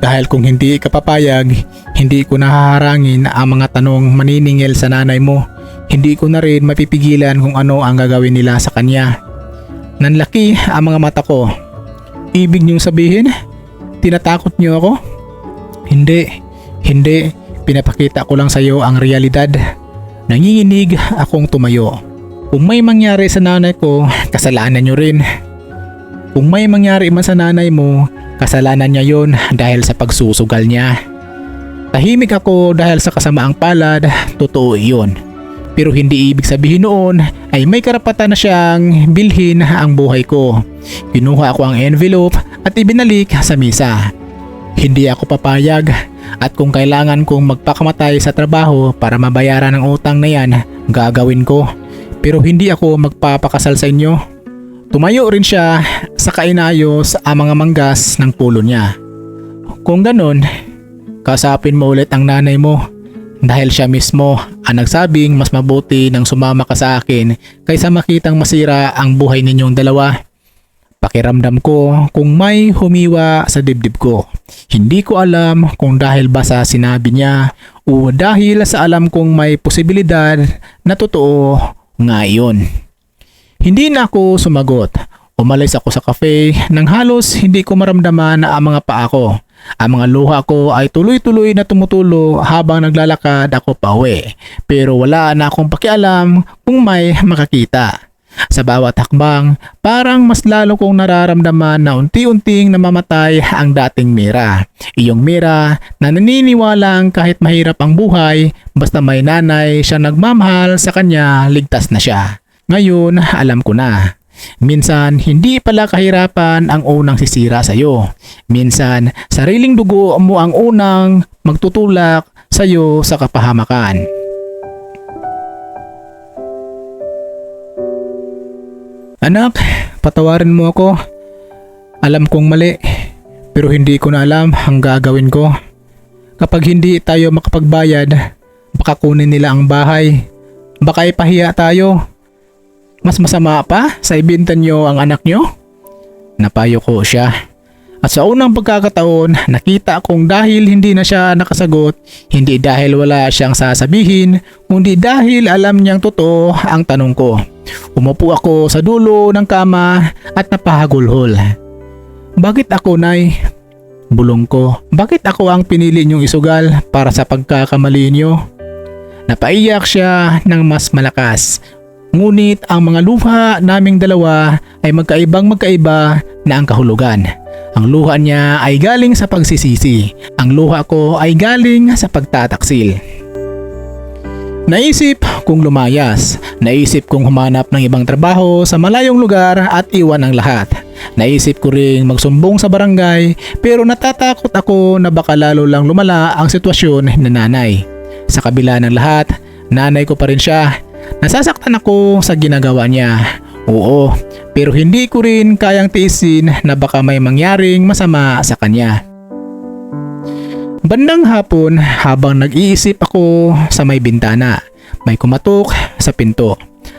Dahil kung hindi ka papayag, hindi ko nahaharangin ang mga tanong maniningil sa nanay mo. Hindi ko na rin mapipigilan kung ano ang gagawin nila sa kanya. Nanlaki ang mga mata ko. Ibig niyong sabihin, tinatakot niyo ako? Hindi, hindi. Pinapakita ko lang sa iyo ang realidad. Nanginginig akong tumayo. Kung may mangyari sa nanay ko, kasalanan niyo rin. Kung may mangyari man sa nanay mo, kasalanan niya yon dahil sa pagsusugal niya. Tahimik ako dahil sa kasamaang palad, totoo iyon. Pero hindi ibig sabihin noon ay may karapatan na siyang bilhin ang buhay ko. Kinuha ako ang envelope at ibinalik sa misa. Hindi ako papayag at kung kailangan kong magpakamatay sa trabaho para mabayaran ang utang na yan, gagawin ko. Pero hindi ako magpapakasal sa inyo. Tumayo rin siya sa kainayos ang mga manggas ng pulo niya. Kung ganon, kasapin mo ulit ang nanay mo dahil siya mismo ang nagsabing mas mabuti nang sumama ka sa akin kaysa makitang masira ang buhay ninyong dalawa. Pakiramdam ko kung may humiwa sa dibdib ko. Hindi ko alam kung dahil ba sa sinabi niya o dahil sa alam kong may posibilidad na totoo nga iyon. Hindi na ako sumagot. Umalis ako sa cafe nang halos hindi ko maramdaman ang mga paa ko. Ang mga luha ko ay tuloy-tuloy na tumutulo habang naglalakad ako pauwi. Pero wala na akong pakialam kung may makakita. Sa bawat hakbang, parang mas lalo kong nararamdaman na unti-unting namamatay ang dating Mira. Iyong Mira na naniniwalang kahit mahirap ang buhay, basta may nanay siya nagmamahal sa kanya, ligtas na siya. Ngayon, alam ko na. Minsan, hindi pala kahirapan ang unang sisira sa'yo. Minsan, sariling dugo mo ang unang magtutulak sa'yo sa kapahamakan. Anak, patawarin mo ako. Alam kong mali, pero hindi ko na alam ang gagawin ko. Kapag hindi tayo makapagbayad, baka kunin nila ang bahay. Baka ipahiya tayo. Mas masama pa sa ibinta nyo ang anak nyo? Napayo ko siya. At sa unang pagkakataon, nakita kong dahil hindi na siya nakasagot, hindi dahil wala siyang sasabihin, kundi dahil alam niyang totoo ang tanong ko. Umupo ako sa dulo ng kama at napahagulhol. Bakit ako, Nay? Bulong ko. Bakit ako ang pinili niyong isugal para sa pagkakamali niyo? Napaiyak siya ng mas malakas. Ngunit ang mga luha naming dalawa ay magkaiba na ang kahulugan. Ang luha niya ay galing sa pagsisisi. Ang luha ko ay galing sa pagtataksil. Naisip kong lumayas. Naisip kong humanap ng ibang trabaho sa malayong lugar at iwan ang lahat. Naisip ko ring magsumbong sa barangay pero natatakot ako na baka lalo lang lumala ang sitwasyon ng nanay. Sa kabila ng lahat, nanay ko pa rin siya. Nasasaktan ako sa ginagawa niya. Oo, pero hindi ko rin kayang tiisin na baka may mangyaring masama sa kanya. Bandang hapon, habang nag-iisip ako sa may bintana, may kumatok sa pinto.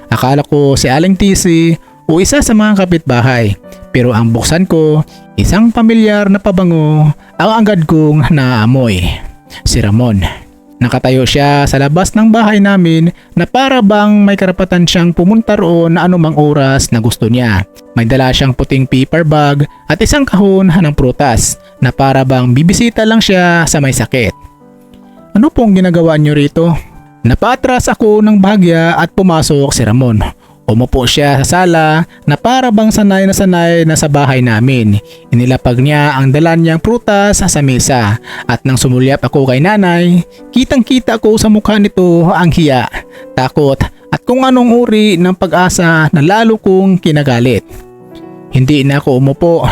Akala ko si Aling Tisi o isa sa mga kapitbahay. Pero ang buksan ko, isang pamilyar na pabango ang agad kong naamoy. Si Ramon. Nakatayo siya sa labas ng bahay namin na para bang may karapatan siyang pumunta roon na anumang oras na gusto niya. May dala siyang puting paper bag at isang kahon ng prutas na para bang bibisita lang siya sa may sakit. Ano pong ginagawa niyo rito? Napatras ako ng bahagya at pumasok si Ramon. Umupo siya sa sala na para bang sanay na sa bahay namin. Inilapag niya ang dala niyang prutas sa mesa at nang sumulyap ako kay nanay, kitang-kita ko sa mukha nito ang hiya, takot at kung anong uri ng pag-asa na lalo kong kinagalit. Hindi na ako umupo,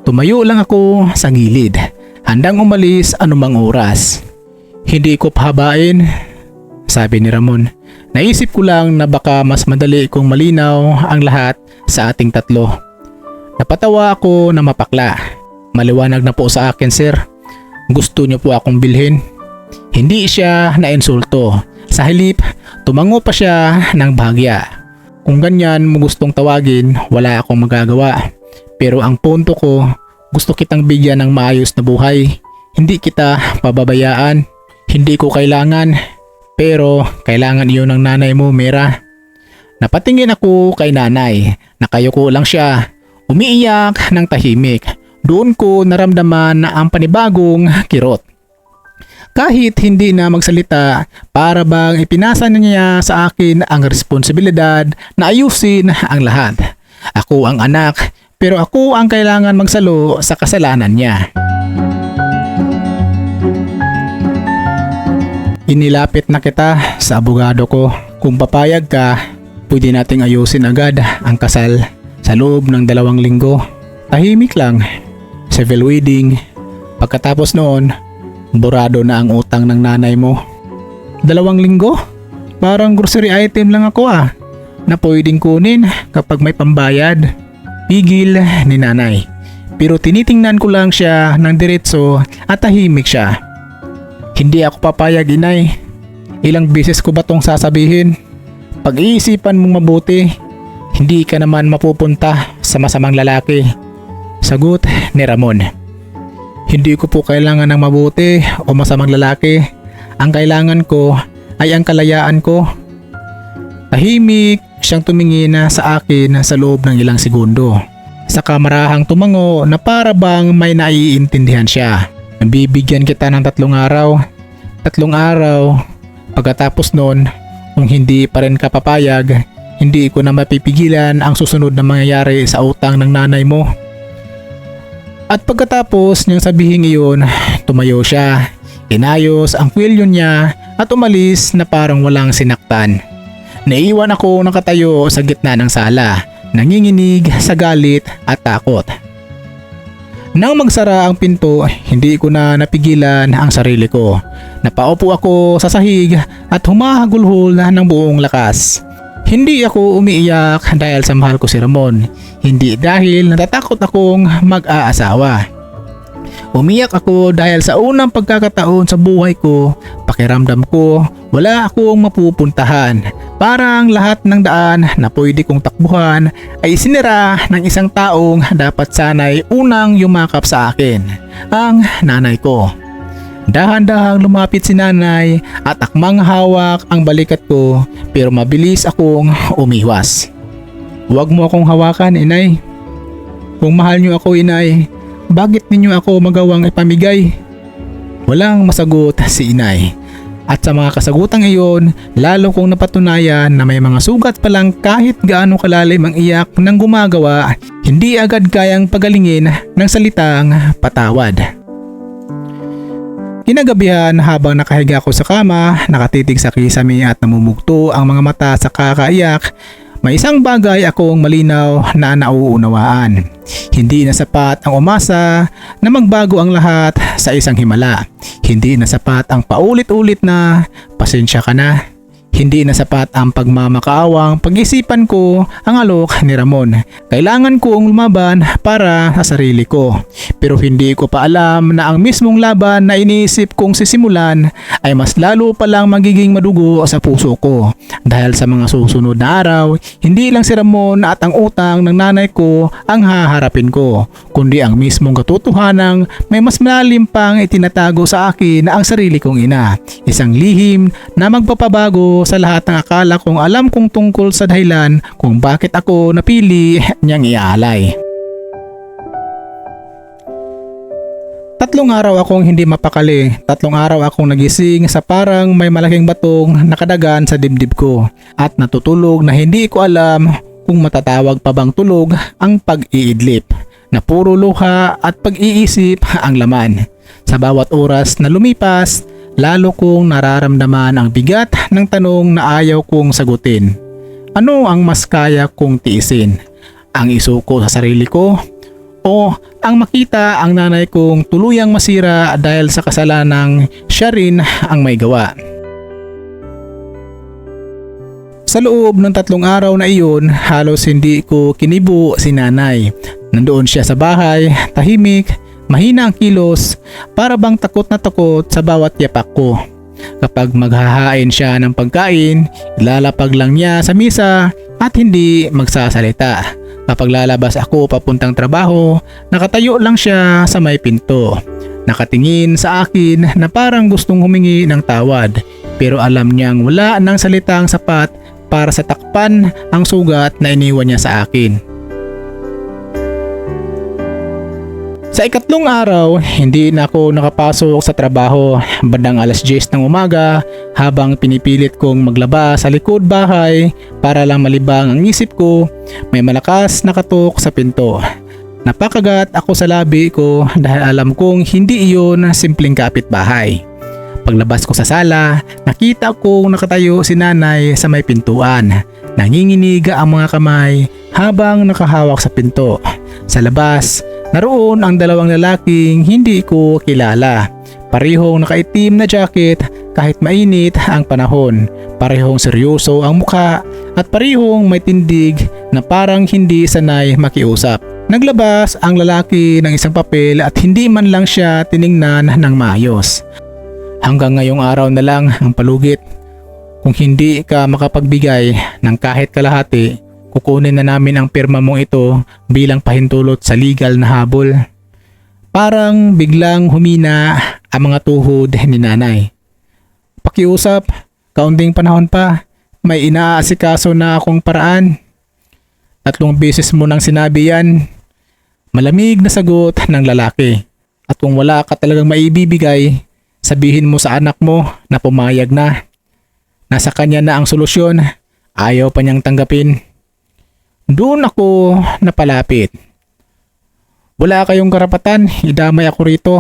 tumayo lang ako sa gilid, handang umalis anumang oras. Hindi ko pahabain, sabi ni Ramon. Naisip ko lang na baka mas madali kung malinaw ang lahat sa ating tatlo. Napatawa ako na mapakla. Maliwanag na po sa akin, sir. Gusto niyo po akong bilhin? Hindi siya nainsulto. Sa halip, tumango pa siya ng bahagya. Kung ganyan mo gustong tawagin, wala akong magagawa. Pero ang punto ko, gusto kitang bigyan ng maayos na buhay. Hindi kita pababayaan. Hindi ko kailangan. Pero kailangan iyon ng nanay mo, Mira. Napatingin ako kay nanay. Nakayuko lang siya. Umiiyak ng tahimik. Doon ko naramdaman na ang panibagong kirot. Kahit hindi na magsalita, para bang ipinasa niya sa akin ang responsibilidad na ayusin ang lahat. Ako ang anak, pero ako ang kailangan magsalo sa kasalanan niya. Inilapit na kita sa abogado ko. Kung papayag ka, pwede nating ayusin agad ang kasal sa loob ng 2 linggo. Tahimik lang. Civil wedding. Pagkatapos noon, burado na ang utang ng nanay mo. 2 linggo? Parang grocery item lang ako na pwedeng kunin kapag may pambayad. Pigil ni nanay. Pero tinitingnan ko lang siya ng diretso at tahimik siya. Hindi ako papayag, inay. Ilang beses ko ba tong sasabihin? Pag-iisipan mong mabuti. Hindi ka naman mapupunta sa masamang lalaki. Sagot ni Ramon. Hindi ko po kailangan ng mabuti o masamang lalaki. Ang kailangan ko ay ang kalayaan ko. Tahimik siyang tumingin sa akin sa loob ng ilang segundo. Saka marahang tumango na para bang may naiintindihan siya. Bibigyan kita ng 3 araw. 3 araw. Pagkatapos nun, kung hindi pa rin ka papayag, hindi ko na mapipigilan ang susunod na mangyayari sa utang ng nanay mo. At pagkatapos niyang sabihin iyon, tumayo siya, inayos ang kwelyo niya at umalis na parang walang sinaktan. Naiwan ako nakatayo sa gitna ng sala, nanginginig sa galit at takot. Nang magsara ang pinto, hindi ko na napigilan ang sarili ko. Napaupo ako sa sahig at humahagulhol ng buong lakas. Hindi ako umiiyak dahil sa mahal ko si Ramon. Hindi dahil natatakot akong mag-aasawa. Umiyak ako dahil sa unang pagkakataon sa buhay ko, pakiramdam ko wala akong mapupuntahan. Parang lahat ng daan na pwede kong takbuhan ay isinira ng isang taong dapat sana'y unang yumakap sa akin, ang nanay ko. Dahan-dahang lumapit si nanay at akmang hawak ang balikat ko, pero mabilis akong umiwas. Huwag mo akong hawakan, inay. Kung mahal niyo ako, inay, bakit ninyo ako magawang ipamigay? Walang masagot si inay. At sa mga kasagutang iyon, lalo kong napatunayan na may mga sugat pa lang kahit gaano kalalim ang iyak ng gumagawa, hindi agad kayang pagalingin ng salitang patawad. Kinagabihan habang nakahiga ako sa kama, nakatitig sa kisame at namumugto ang mga mata sa kakaiyak, may isang bagay akong malinaw na nauunawaan. Hindi na sapat ang umasa na magbago ang lahat sa isang himala. Hindi na sapat ang paulit-ulit na pasensya ka na. Hindi na sapat ang pagmamakaawang pag-isipan ko ang alok ni Ramon. Kailangan kong lumaban para sa sarili ko. Pero hindi ko pa alam na ang mismong laban na iniisip kong sisimulan ay mas lalo palang magiging madugo sa puso ko. Dahil sa mga susunod na araw, hindi lang si Ramon at ang utang ng nanay ko ang haharapin ko, kundi ang mismong katotohanang may mas malalim pang itinatago sa akin na ang sarili kong ina. Isang lihim na magpapabago sa lahat ng akala kong alam kong tungkol sa dahilan kung bakit ako napili niyang iaalay. 3 araw akong hindi mapakali. 3 araw akong nagising sa parang may malaking batong nakadagan sa dibdib ko at natutulog na hindi ko alam kung matatawag pa bang tulog ang pag-iidlip na puro luha at pag-iisip ang laman. Sa bawat oras na lumipas, lalo kong nararamdaman ang bigat ng tanong na ayaw kong sagutin. Ano ang mas kaya kong tiisin? Ang isuko sa sarili ko? O ang makita ang nanay kong tuluyang masira dahil sa kasalanang siya rin ang may gawa? Sa loob ng 3 araw na iyon, halos hindi ko kinibo si nanay. Nandoon siya sa bahay, tahimik, mahina ang kilos, para bang takot na takot sa bawat yapak ko. Kapag maghahain siya ng pagkain, ilalapag lang niya sa misa at hindi magsasalita. Kapag lalabas ako papuntang trabaho, nakatayo lang siya sa may pinto. Nakatingin sa akin na parang gustong humingi ng tawad, pero alam niyang wala ng salitang sapat para sa takpan ang sugat na iniwan niya sa akin. Sa ikatlong araw, hindi na ako nakapasok sa trabaho bandang alas 10 ng umaga habang pinipilit kong maglaba sa likod bahay para lang malibang ang isip ko, may malakas na katok sa pinto. Napakagat ako sa labi ko dahil alam kong hindi iyon simpleng kapitbahay. Paglabas ko sa sala, nakita kong nakatayo si nanay sa may pintuan. Nanginginig ang mga kamay habang nakahawak sa pinto. Sa labas, naroon ang dalawang lalaking hindi ko kilala. Parehong nakaitim na jacket kahit mainit ang panahon. Parehong seryoso ang mukha at parehong may tindig na parang hindi sanay makiusap. Naglabas ang lalaki ng isang papel at hindi man lang siya tiningnan ng maayos. Hanggang ngayong araw na lang ang palugit. Kung hindi ka makapagbigay ng kahit kalahati, kukunin na namin ang pirma mong ito bilang pahintulot sa legal na habol. Parang biglang humina ang mga tuhod ni nanay. Pakiusap, kaunting panahon pa, may inaasikaso na akong paraan. 3 beses mo nang sinabi yan. Malamig na sagot ng lalaki. At kung wala ka talagang maibibigay, sabihin mo sa anak mo na pumayag na. Nasa kanya na ang solusyon, ayaw pa niyang tanggapin. Doon ako napalapit. Wala kayong karapatan, idamay ako rito.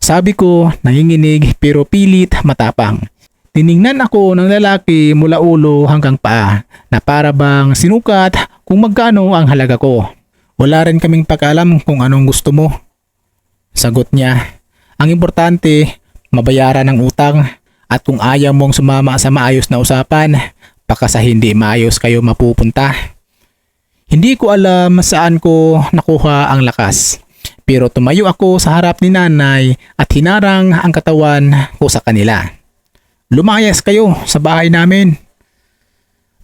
Sabi ko, nanginginig pero pilit matapang. Tiningnan ako ng lalaki mula ulo hanggang paa na para bang sinukat kung magkano ang halaga ko. Wala rin kaming pakalam kung anong gusto mo. Sagot niya. Ang importante, mabayaran ng utang at kung ayaw mong sumama sa maayos na usapan, baka sa hindi maayos kayo mapupunta. Hindi ko alam saan ko nakuha ang lakas. Pero tumayo ako sa harap ni nanay at hinarang ang katawan ko sa kanila. Lumayas kayo sa bahay namin.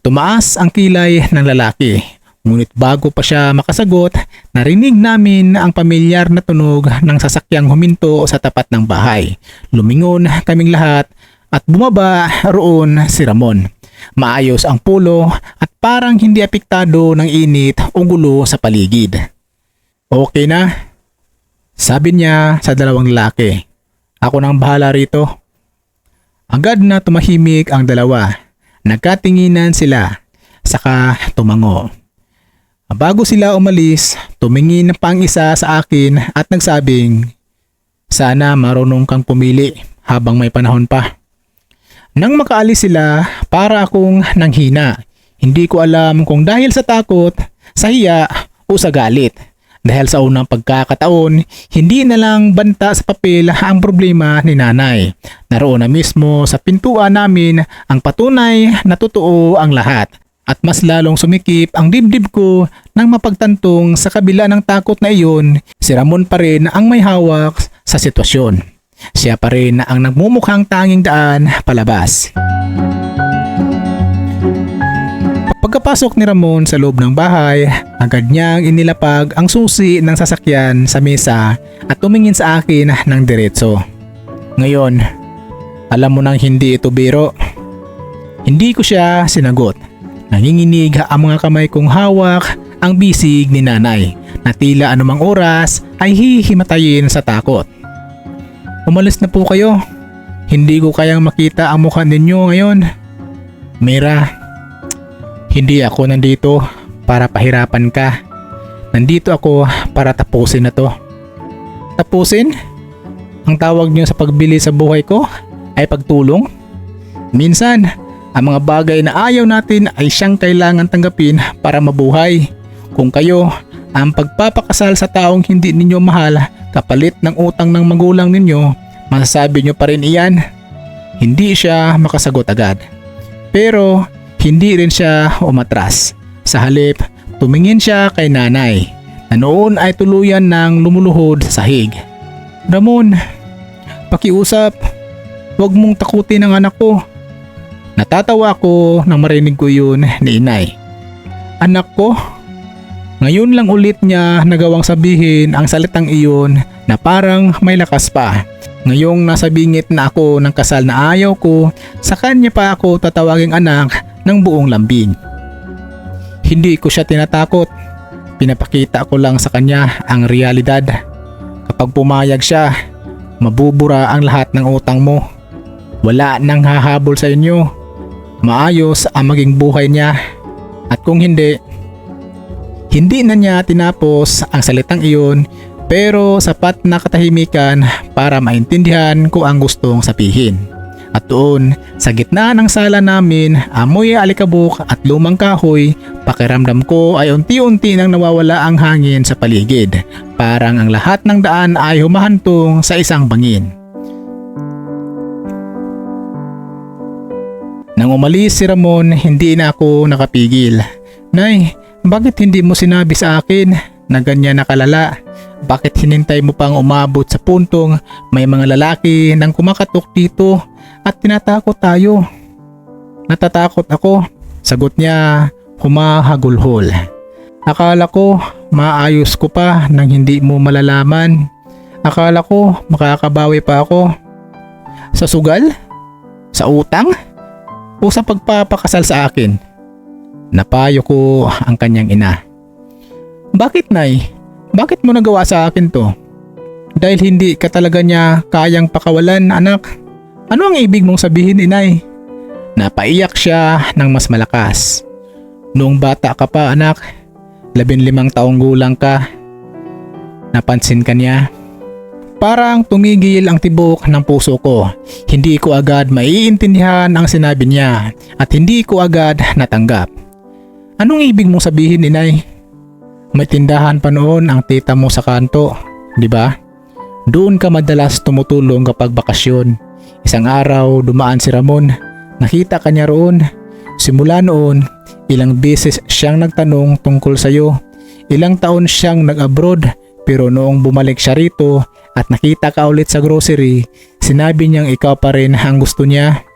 Tumaas ang kilay ng lalaki. Ngunit bago pa siya makasagot, narinig namin ang pamilyar na tunog ng sasakyang huminto sa tapat ng bahay. Lumingon kaming lahat at bumaba roon si Ramon. Maayos ang pulo at parang hindi apektado ng init o gulo sa paligid. Okay na? Sabi niya sa dalawang lalaki. Ako nang bahala rito. Agad na tumahimik ang dalawa. Nagkatinginan sila, saka tumango. Bago sila umalis, tumingin pang isa sa akin at nagsabing, sana marunong kang pumili habang may panahon pa. Nang makaalis sila, para akong nanghina. Hindi ko alam kung dahil sa takot, sa hiya o sa galit. Dahil sa unang pagkakataon, hindi na lang banta sa papel ang problema ni nanay. Naroon na mismo sa pintuan namin ang patunay na totoo ang lahat. At mas lalong sumikip ang dibdib ko nang mapagtantong sa kabila ng takot na iyon, si Ramon pa rin ang may hawak sa sitwasyon. Siya pa rin ang nagmumukhang tanging daan palabas. Pagkapasok ni Ramon sa loob ng bahay, agad niyang inilapag ang susi ng sasakyan sa mesa at tumingin sa akin ng diretso. Ngayon, alam mo nang hindi ito biro. Hindi ko siya sinagot. Nanginginig ang mga kamay kong hawak ang bisig ni nanay na tila anumang oras ay hihimatayin sa takot. Umalis na po kayo. Hindi ko kayang makita ang mukha ninyo ngayon. Mira, hindi ako nandito para pahirapan ka. Nandito ako para tapusin na to. Tapusin? Ang tawag niyo sa pagbili sa buhay ko ay pagtulong? Minsan, ang mga bagay na ayaw natin ay siyang kailangan tanggapin para mabuhay. Kung kayo ang pagpapakasal sa taong hindi ninyo mahal kapalit ng utang ng magulang ninyo, masasabi nyo pa rin iyan? Hindi siya makasagot agad. Pero hindi rin siya umatras. Sa halip, tumingin siya kay nanay na noon ay tuluyan ng lumuluhod sa sahig. Ramon, pakiusap. Huwag mong takutin ang anak ko. Natatawa ako nang marinig ko yun ni inay. Anak ko? Ngayon lang ulit niya nagawang sabihin ang salitang iyon na parang may lakas pa. Ngayong nasa bingit na ako ng kasal na ayaw ko, sa kanya pa ako tatawaging anak ng buong lambing. Hindi ko siya tinatakot. Pinapakita ko lang sa kanya ang realidad. Kapag pumayag siya, mabubura ang lahat ng utang mo. Wala nang hahabol sa inyo. Maayos ang maging buhay niya. At kung hindi na niya tinapos ang salitang iyon, pero sapat na katahimikan para maintindihan ko ang gustong sabihin. At doon, sa gitna ng sala namin, amoy alikabok at lumang kahoy, pakiramdam ko ay unti-unti nang nawawala ang hangin sa paligid. Parang ang lahat ng daan ay humahantong sa isang bangin. Nang umalis si Ramon, hindi na ako nakapigil. Nay, bakit hindi mo sinabi sa akin na ganyan nakalala? Bakit hinintay mo pang umabot sa puntong may mga lalaki nang kumakatok dito at tinatakot tayo? Natatakot ako, sagot niya humahagulhol. Akala ko maayos ko pa nang hindi mo malalaman. Akala ko makakabawi pa ako. Sa sugal? Sa utang? O sa pagpapakasal sa akin? Napayo ko ang kanyang ina. Bakit, Nay? Bakit mo nagawa sa akin to? Dahil hindi ka talaga niya kayang pakawalan, anak. Ano ang ibig mong sabihin, Inay? Napaiyak siya ng mas malakas. Noong bata ka pa, anak, 15 taong gulang ka. Napansin ka niya. Parang tumigil ang tibok ng puso ko. Hindi ko agad maiintindihan ang sinabi niya at hindi ko agad natanggap. Anong ibig mong sabihin, Inay? May tindahan pa noon ang tita mo sa kanto, di ba? Doon ka madalas tumutulong kapag bakasyon. Isang araw dumaan si Ramon. Nakita ka niya roon. Simula noon, ilang beses siyang nagtanong tungkol sa'yo. Ilang taon siyang nag-abroad, pero noong bumalik siya rito at nakita ka ulit sa grocery, sinabi niyang ikaw pa rin ang gusto niya.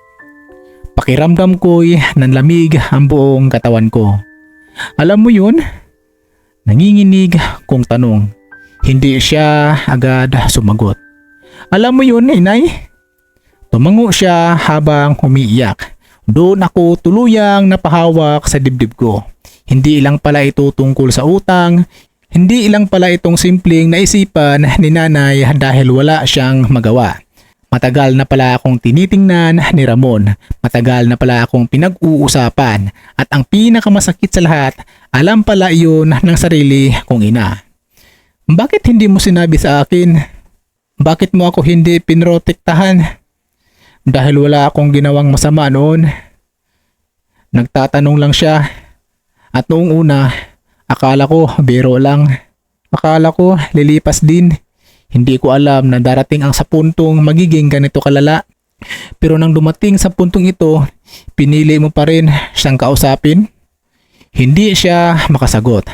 Pakiramdam ko'y nanlamig ang buong katawan ko. Alam mo yun? Nanginginig kong tanong. Hindi siya agad sumagot. Alam mo yun, Inay? Tumango siya habang umiiyak. Doon ako tuluyang napahawak sa dibdib ko. Hindi lang pala ito tungkol sa utang. Hindi lang pala itong simpleng naisipan ni nanay dahil wala siyang magawa. Matagal na pala akong tinitingnan ni Ramon. Matagal na pala akong pinag-uusapan. At ang pinakamasakit sa lahat, alam pala iyon ng sarili kong ina. Bakit hindi mo sinabi sa akin? Bakit mo ako hindi pinrotektahan? Dahil wala akong ginawang masama noon. Nagtatanong lang siya. At noong una, akala ko biro lang. Akala ko lilipas din. Hindi ko alam na darating ang sa puntong magiging ganito kalala. Pero nang dumating sa puntong ito, pinili mo pa rin siyang kausapin? Hindi siya makasagot.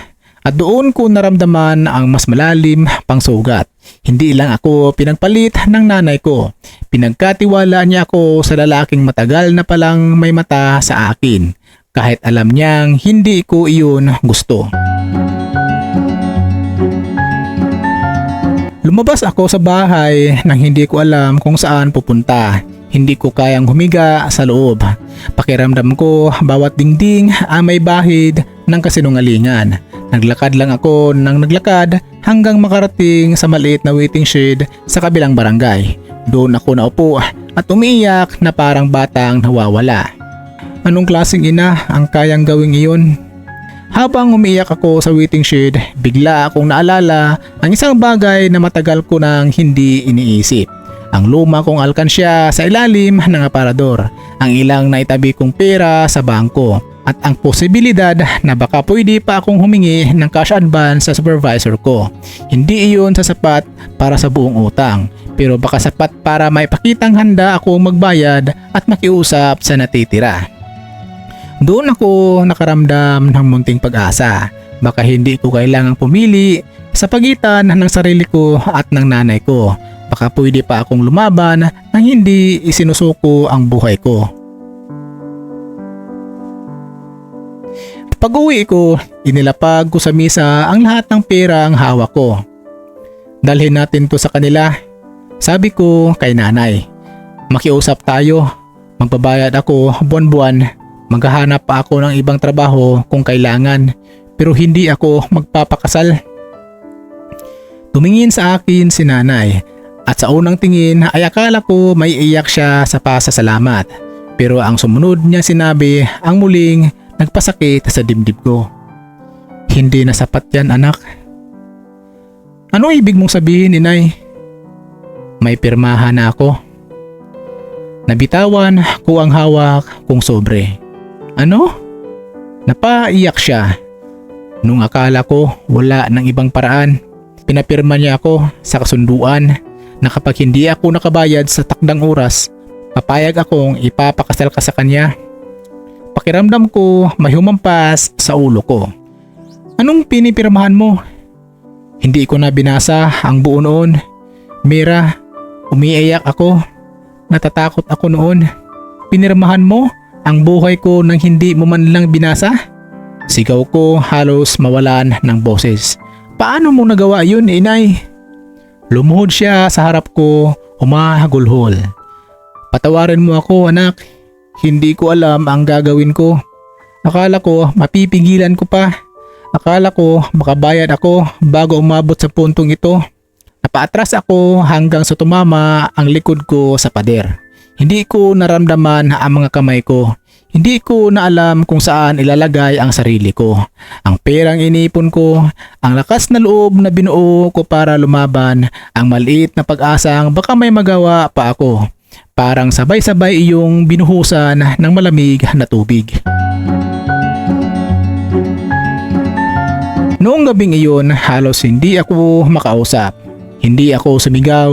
At doon ko naramdaman ang mas malalim pang sugat. Hindi lang ako pinagpalit ng nanay ko. Pinagkatiwala niya ako sa lalaking matagal na palang may mata sa akin. Kahit alam niyang hindi ko iyon gusto. Lumabas ako sa bahay nang hindi ko alam kung saan pupunta. Hindi ko kayang humiga sa loob. Pakiramdam ko bawat dingding ay may bahid ng kasinungalingan. Naglakad lang ako nang naglakad hanggang makarating sa maliit na waiting shed sa kabilang barangay. Doon ako naupo at umiiyak na parang batang nawawala. Anong klaseng ina ang kayang gawing iyon? Habang umiiyak ako sa waiting shed, bigla akong naalala ang isang bagay na matagal ko nang hindi iniisip. Ang luma kong alkansya sa ilalim ng aparador, ang ilang naitabi kong pera sa bangko, at ang posibilidad na baka pwede pa akong humingi ng cash advance sa supervisor ko. Hindi iyon sasapat para sa buong utang, pero baka sapat para maipakitang handa akong magbayad at makiusap sa natitira. Doon ako nakaramdam ng munting pag-asa. Baka hindi ko kailangang pumili sa pagitan ng sarili ko at ng nanay ko. Baka pwede pa akong lumaban nang hindi isinusuko ang buhay ko. Pag-uwi ko, inilapag ko sa misa ang lahat ng pera ang hawak ko. Dalhin natin to sa kanila. Sabi ko kay nanay. Makiusap tayo. Magbabayad ako buwan-buwan. Maghahanap pa ako ng ibang trabaho kung kailangan, pero hindi ako magpapakasal. Tumingin sa akin si nanay at sa unang tingin ay akala ko may iyak siya sa pasasalamat. Pero ang sumunod niya sinabi ang muling nagpasakit sa dibdib ko. Hindi na sapat yan, anak. Ano ibig mong sabihin, inay? May pirmahan na ako. Nabitawan ko ang hawak kong sobre. Ano? Napaiyak siya. Nung akala ko wala ng ibang paraan, pinapirma niya ako sa kasunduan na kapag hindi ako nakabayad sa takdang oras, papayag akong ipapakasal ka sa kanya. Pakiramdam ko may humampas sa ulo ko. Anong pinipirmahan mo? Hindi ko na binasa ang buo noon. Mira, umiiyak ako. Natatakot ako noon. Pinirmahan mo ang buhay ko nang hindi mo man lang binasa? Sigaw ko halos mawalan ng boses. Paano mo nagawa yun, inay? Lumuhod siya sa harap ko, humahagulhol. Patawarin mo ako, anak. Hindi ko alam ang gagawin ko. Akala ko mapipigilan ko pa. Akala ko makabayad ako bago umabot sa puntong ito. Napaatras ako hanggang sa tumama ang likod ko sa pader. Hindi ko naramdaman ang mga kamay ko. Hindi ko na alam kung saan ilalagay ang sarili ko. Ang perang inipon ko, ang lakas na loob na binuo ko para lumaban, ang maliit na pag-asang baka may magawa pa ako. Parang sabay-sabay iyong binuhusan ng malamig na tubig. Noong gabing iyon, halos hindi ako makausap. Hindi ako sumigaw,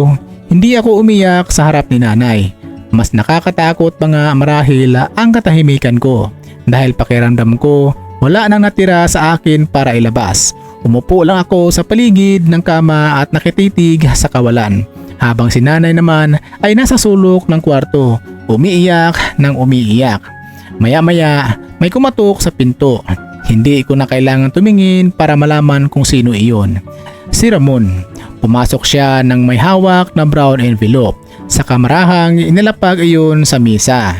hindi ako umiyak sa harap ni nanay. Mas nakakatakot pa nga marahil ang katahimikan ko dahil pakiramdam ko wala nang natira sa akin para ilabas. Umupo lang ako sa paligid ng kama at nakititig sa kawalan habang si nanay naman ay nasa sulok ng kwarto, umiiyak ng umiiyak. Maya-maya may kumatok sa pinto. Hindi ko na kailangan tumingin para malaman kung sino iyon. Si Ramon. Pumasok siya ng may hawak na brown envelope. Sa kamarahang inilapag iyon sa misa.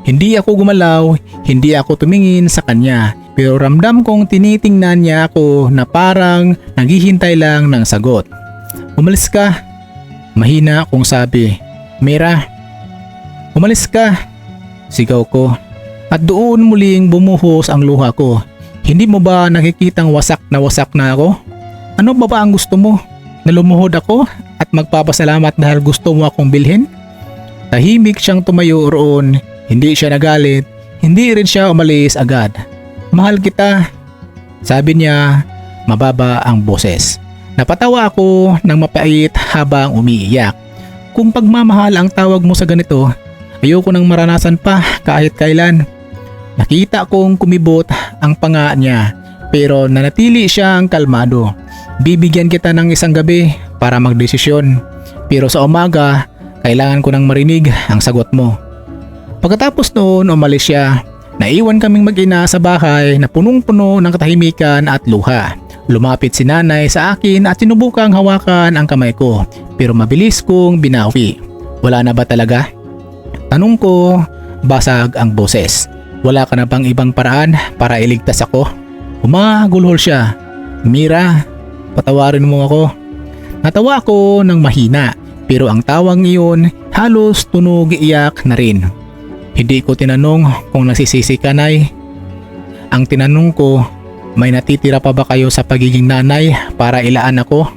Hindi ako gumalaw, hindi ako tumingin sa kanya, pero ramdam kong tinitingnan niya ako na parang naghihintay lang ng sagot. Umalis ka. Mahina kong sabi. Mira, umalis ka. Sigaw ko. At doon muling bumuhos ang luha ko. Hindi mo ba nakikitang wasak na ako? Ano ba ang gusto mo? Nalumuhod ako at magpapasalamat dahil gusto mo akong bilhin? Tahimik siyang tumayo roon, hindi siya nagalit, hindi rin siya umalis agad. Mahal kita, sabi niya, mababa ang boses. Napatawa ako ng mapait habang umiiyak. Kung pagmamahal ang tawag mo sa ganito, ayoko nang maranasan pa kahit kailan. Nakita kong kumibot ang panga niya pero nanatili siyang kalmado. Bibigyan kita ng isang gabi para magdesisyon. Pero sa umaga, kailangan ko nang marinig ang sagot mo. Pagkatapos noon, umalis siya. Naiwan kaming mag-ina sa bahay na punong-puno ng katahimikan at luha. Lumapit si nanay sa akin at sinubukang hawakan ang kamay ko. Pero mabilis kong binawi. Wala na ba talaga? Tanong ko, basag ang boses. Wala ka na bang ibang paraan para iligtas ako? Humagulhol siya. Mira, patawarin mo ako. Natawa ako ng mahina pero ang tawang iyon halos tunog iyak na rin. Hindi ko tinanong kung nasisisi ka, Nay. Ang tinanong ko, may natitira pa ba kayo sa pagiging nanay para ilaan ako?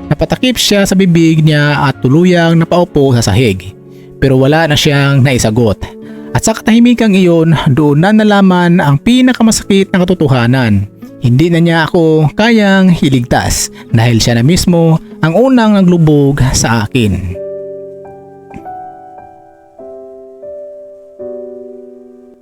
Napatakip siya sa bibig niya at tuluyang napaupo sa sahig. Pero wala na siyang naisagot. At sa katahimikang iyon, doon na nalaman ang pinakamasakit na katotohanan. Hindi na niya ako kayang iligtas dahil siya na mismo ang unang naglubog sa akin.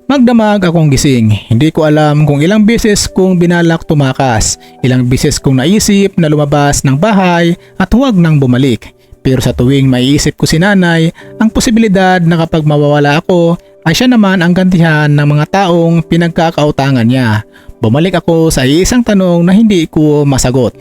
Magdamag akong gising. Hindi ko alam kung ilang beses kong binalak tumakas, ilang beses kong naisip na lumabas ng bahay at huwag nang bumalik. Pero sa tuwing maiisip ko si nanay, ang posibilidad na kapag mawawala ako ay siya naman ang gantihan ng mga taong pinagkakautangan niya. Bumalik ako sa isang tanong na hindi ko masagot.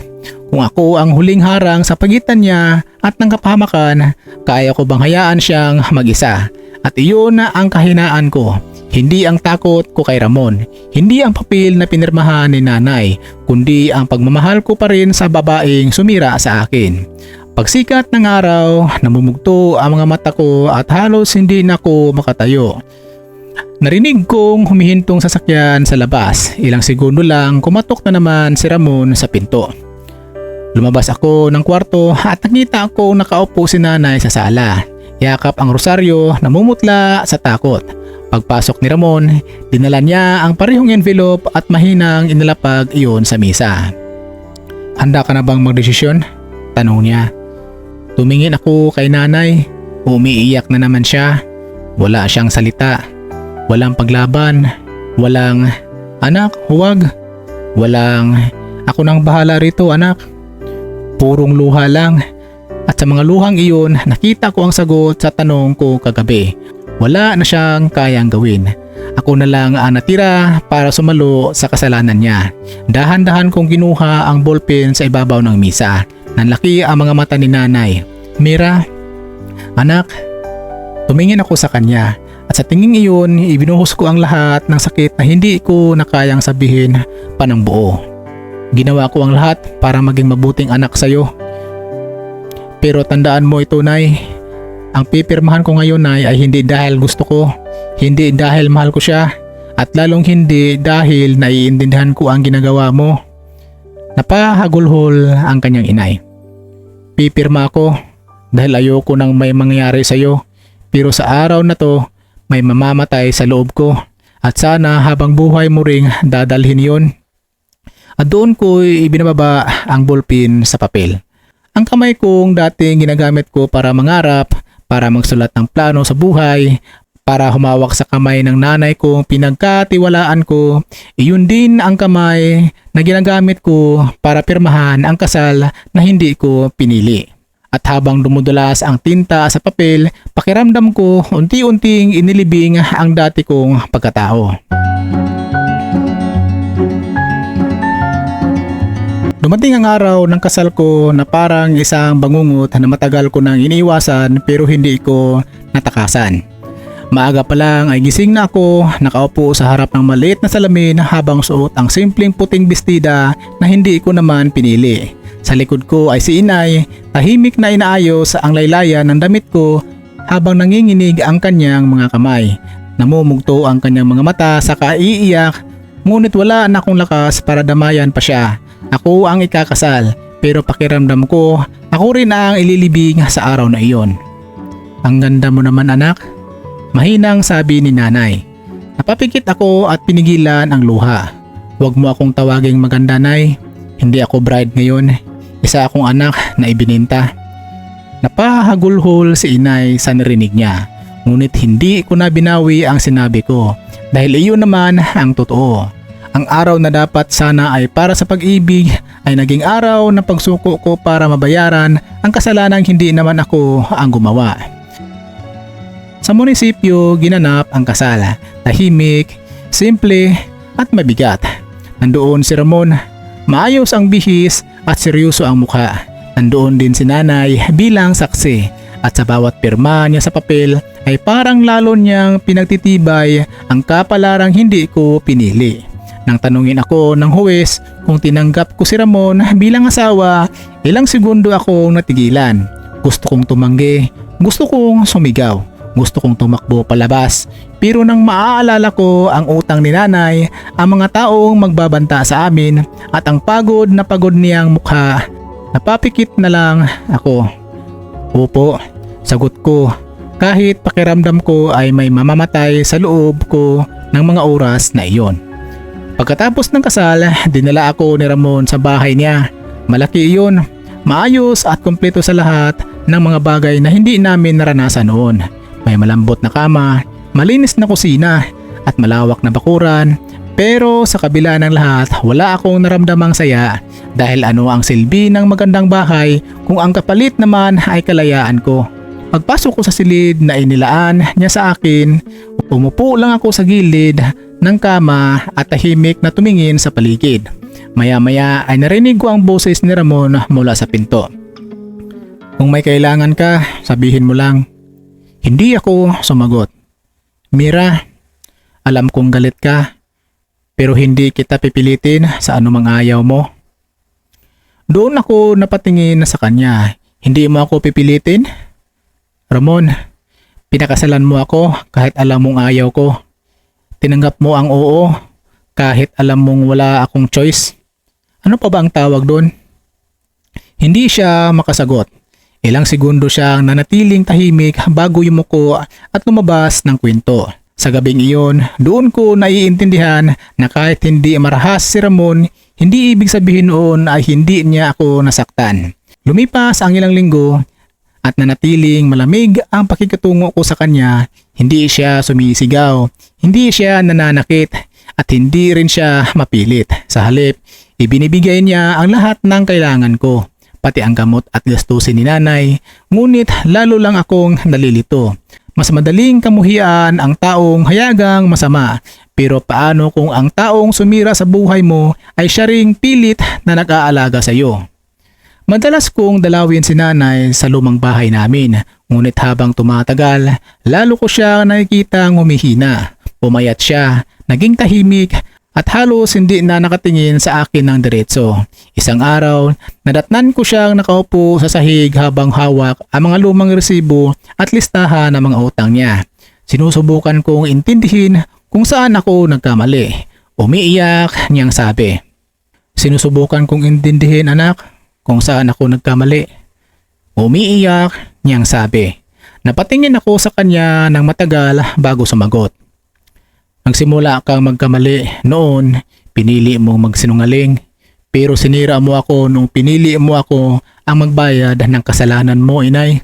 Kung ako ang huling harang sa pagitan niya at ng kapahamakan, kaya ko bang hayaan siyang mag-isa? At iyon na ang kahinaan ko. Hindi ang takot ko kay Ramon, hindi ang papel na pinirmahan ni nanay, kundi ang pagmamahal ko pa rin sa babaeng sumira sa akin. Pagsikat ng araw, namumugto ang mga mata ko at halos hindi na ako makatayo. Narinig kong humihintong sasakyan sa labas. Ilang segundo lang kumatok na naman si Ramon sa pinto. Lumabas ako ng kwarto at nakita ko nakaupo si nanay sa sala. Yakap ang rosaryo, namumutla sa takot. Pagpasok ni Ramon, dinala niya ang parehong envelope at mahinang inilapag iyon sa misa. Handa ka na bang magdesisyon? Tanong niya. Tumingin ako kay nanay. Umiiyak na naman siya. Wala siyang salita. Walang paglaban. Walang, anak, huwag. Walang, ako nang bahala rito anak. Purong luha lang. At sa mga luhang iyon, nakita ko ang sagot sa tanong ko kagabi. Wala na siyang kayang gawin. Ako na lang ang natira para sumalo sa kasalanan niya. Dahan-dahan kong kinuha ang ballpen sa ibabaw ng misa. Nanlaki ang mga mata ni nanay. Mira, anak, tumingin ako sa kanya. At sa tingin iyon, ibinuhos ko ang lahat ng sakit na hindi ko nakayang sabihin pa ng buo. Ginawa ko ang lahat para maging mabuting anak sa'yo. Pero tandaan mo ito, Nay. Ang pipirmahan ko ngayon, Nay, ay hindi dahil gusto ko, hindi dahil mahal ko siya, at lalong hindi dahil naiintindihan ko ang ginagawa mo. Napahagulhol ang kanyang inay. Pipirma ako dahil ayoko nang may mangyari sa'yo, pero sa araw na to, may mamamatay sa loob ko, at sana habang buhay mo ring dadalhin yon. At doon ko ibinababa ang ballpen sa papel. Ang kamay kong dating ginagamit ko para mangarap, para magsulat ng plano sa buhay, para humawak sa kamay ng nanay kong pinagkatiwalaan ko, iyon din ang kamay na ginagamit ko para pirmahan ang kasal na hindi ko pinili. At habang dumudulas ang tinta sa papel, pakiramdam ko unti-unting inilibing ang dati kong pagkatao. Dumating ang araw ng kasal ko na parang isang bangungot na matagal ko nang iniiwasan pero hindi ko natakasan. Maaga pa lang ay gising na ako, nakaupo sa harap ng maliit na salamin habang suot ang simpleng puting bestida na hindi ko naman pinili. Sa likod ko ay si inay, tahimik na inaayos ang laylayan ng damit ko habang nanginginig ang kanyang mga kamay. Namumugto ang kanyang mga mata sa kaiiyak, ngunit wala na akong lakas para damayan pa siya. Ako ang ikakasal, pero pakiramdam ko, ako rin ang ililibing sa araw na iyon. Ang ganda mo naman anak, mahinang sabi ni nanay. Napapikit ako at pinigilan ang luha. Huwag mo akong tawaging maganda, Nay. Hindi ako bride ngayon. Isa akong anak na ibininta. Napahagulhol si inay sa narinig niya. Ngunit hindi ko na binawi ang sinabi ko dahil iyon naman ang totoo. Ang araw na dapat sana ay para sa pag-ibig ay naging araw ng pagsuko ko para mabayaran ang kasalanang hindi naman ako ang gumawa. Sa munisipyo ginanap ang kasal. Tahimik, simple at mabigat. Nandoon si Ramon. Maayos ang bihis at seryoso ang mukha. Nandoon din si nanay bilang saksi. At sa bawat pirma niya sa papel ay parang lalo niyang pinagtitibay ang kapalarang hindi ko pinili. Nang tanungin ako ng huwes kung tinanggap ko si Ramon bilang asawa, ilang segundo akong natigilan. Gusto kong tumanggi, gusto kong sumigaw, gusto kong tumakbo palabas. Pero nang maaalala ko ang utang ni nanay, ang mga taong magbabanta sa amin at ang pagod na pagod niyang mukha, napapikit na lang ako. Opo, sagot ko, kahit pakiramdam ko ay may mamamatay sa loob ko ng mga oras na iyon. Pagkatapos ng kasal, dinala ako ni Ramon sa bahay niya. Malaki iyon, maayos at kumpleto sa lahat ng mga bagay na hindi namin naranasan noon. May malambot na kama, malinis na kusina at malawak na bakuran. Pero sa kabila ng lahat, wala akong naramdamang saya dahil ano ang silbi ng magandang bahay kung ang kapalit naman ay kalayaan ko. Pagpasok ko sa silid na inilaan niya sa akin, umupo lang ako sa gilid ng kama at tahimik na tumingin sa paligid. Maya-maya ay narinig ko ang boses ni Ramon mula sa pinto. Kung may kailangan ka, sabihin mo lang. Hindi ako sumagot. Mira, Alam kong galit ka, pero hindi kita pipilitin sa anumang ayaw mo. Doon ako napatingin sa kanya. Hindi mo ako pipilitin? Ramon, pinakasalan mo ako kahit alam mong ayaw ko. Tinanggap mo ang oo kahit alam mong wala akong choice. Ano pa ba ang tawag doon? Hindi siya makasagot. Ilang segundo siyang nanatiling tahimik bago yumuko at lumabas ng kwento. Sa gabing iyon, doon ko naiintindihan na kahit hindi marahas si Ramon, hindi ibig sabihin noon ay hindi niya ako nasaktan. Lumipas ang ilang linggo at nanatiling malamig ang pakikitungo ko sa kanya. Hindi siya sumisigaw, hindi siya nananakit at hindi rin siya mapilit. Sa halip, ibinibigay niya ang lahat ng kailangan ko, pati ang gamot at gastusin ni nanay, ngunit lalo lang akong nalilito. Mas madaling kamuhian ang taong hayagang masama, pero paano kung ang taong sumira sa buhay mo ay siya ring pilit na nag-aalaga sa iyo? Madalas kong dalawin si nanay sa lumang bahay namin, ngunit habang tumatagal, lalo ko siya nakikitang humihina. Pumayat siya, naging tahimik, at halos hindi na nakatingin sa akin ng diretso. Isang araw, nadatnan ko siyang nakaupo sa sahig habang hawak ang mga lumang resibo at listahan ng mga utang niya. Sinusubukan kong intindihin kung saan ako nagkamali. Umiiyak niyang sabi. Sinusubukan kong intindihin, anak, kung saan ako nagkamali. Umiiyak niyang sabi. Napatingin ako sa kanya ng matagal bago sumagot. Nagsimula kang magkamali noon, pinili mong magsinungaling, pero sinira mo ako nung pinili mo ako ang magbayad ng kasalanan mo, inay.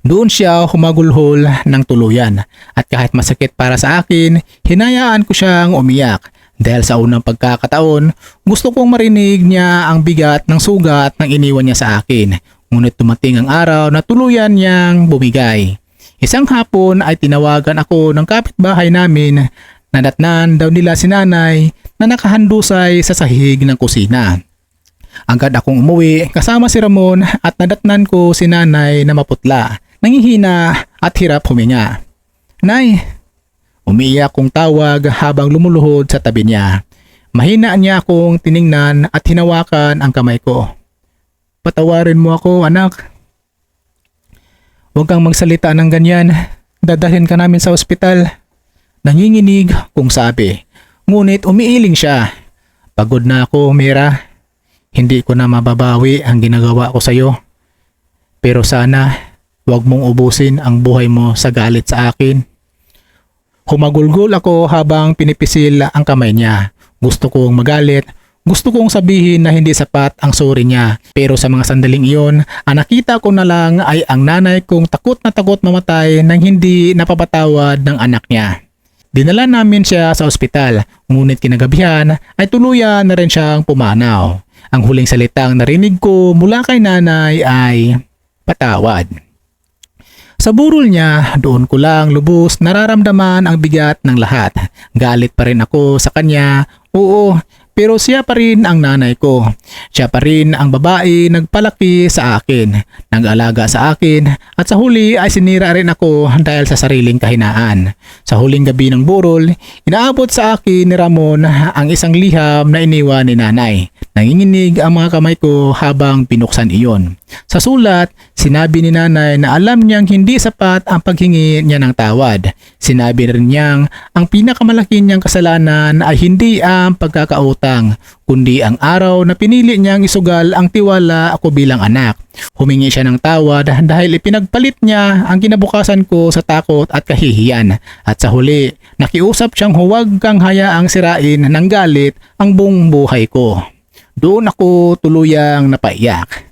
Doon siya humagulhol ng tuluyan at kahit masakit para sa akin, hinayaan ko siyang umiyak. Dahil sa unang pagkakataon, gusto kong marinig niya ang bigat ng sugat ng iniwan niya sa akin. Ngunit dumating ang araw na tuluyan niyang bumigay. Isang hapon ay tinawagan ako ng kapitbahay namin. Nadatnan daw nila si nanay na nakahandusay sa sahig ng kusina. Agad akong umuwi kasama si Ramon at nadatnan ko si nanay na maputla, nangihina at hirap huminga. Nay! Umiiyak kong tawag habang lumuluhod sa tabi niya. Mahina niya akong tiningnan at hinawakan ang kamay ko. Patawarin mo ako, anak. Huwag kang magsalita ng ganyan. Dadalhin ka namin sa ospital. Nanginginig kung sabi. Ngunit umiiling siya. Pagod na ako, Mira. Hindi ko na mababawi ang ginagawa ko sa iyo. Pero sana, huwag mong ubusin ang buhay mo sa galit sa akin. Humagulgol ako habang pinipisil ang kamay niya. Gusto kong magalit. Gusto kong sabihin na hindi sapat ang sorry niya, pero sa mga sandaling iyon, ang nakita ko na lang ay ang nanay kong takot na takot mamatay nang hindi napapatawad ng anak niya. Dinala namin siya sa ospital, ngunit kinagabihan ay tuluyan na rin siyang pumanaw. Ang huling salitang narinig ko mula kay nanay ay patawad. Sa burol niya, doon ko lang lubos nararamdaman ang bigat ng lahat. Galit pa rin ako sa kanya, oo, pero siya pa rin ang nanay ko. Siya pa rin ang babae nagpalaki sa akin, nag-alaga sa akin at sa huli ay sinira rin ako dahil sa sariling kahinaan. Sa huling gabi ng burol, inaabot sa akin ni Ramon ang isang liham na iniwan ni nanay. Nanginginig ang mga kamay ko habang binuksan iyon. Sa sulat, sinabi ni nanay na alam niyang hindi sapat ang paghingi niya ng tawad. Sinabi rin niyang ang pinakamalaki niyang kasalanan ay hindi ang pagkakautang, kundi ang araw na pinili niyang isugal ang tiwala ako bilang anak. Humingi siya ng tawad dahil ipinagpalit niya ang kinabukasan ko sa takot at kahihiyan. At sa huli, nakiusap siyang huwag kang hayaang sirain ng galit ang buong buhay ko. Doon ako tuluyang napaiyak.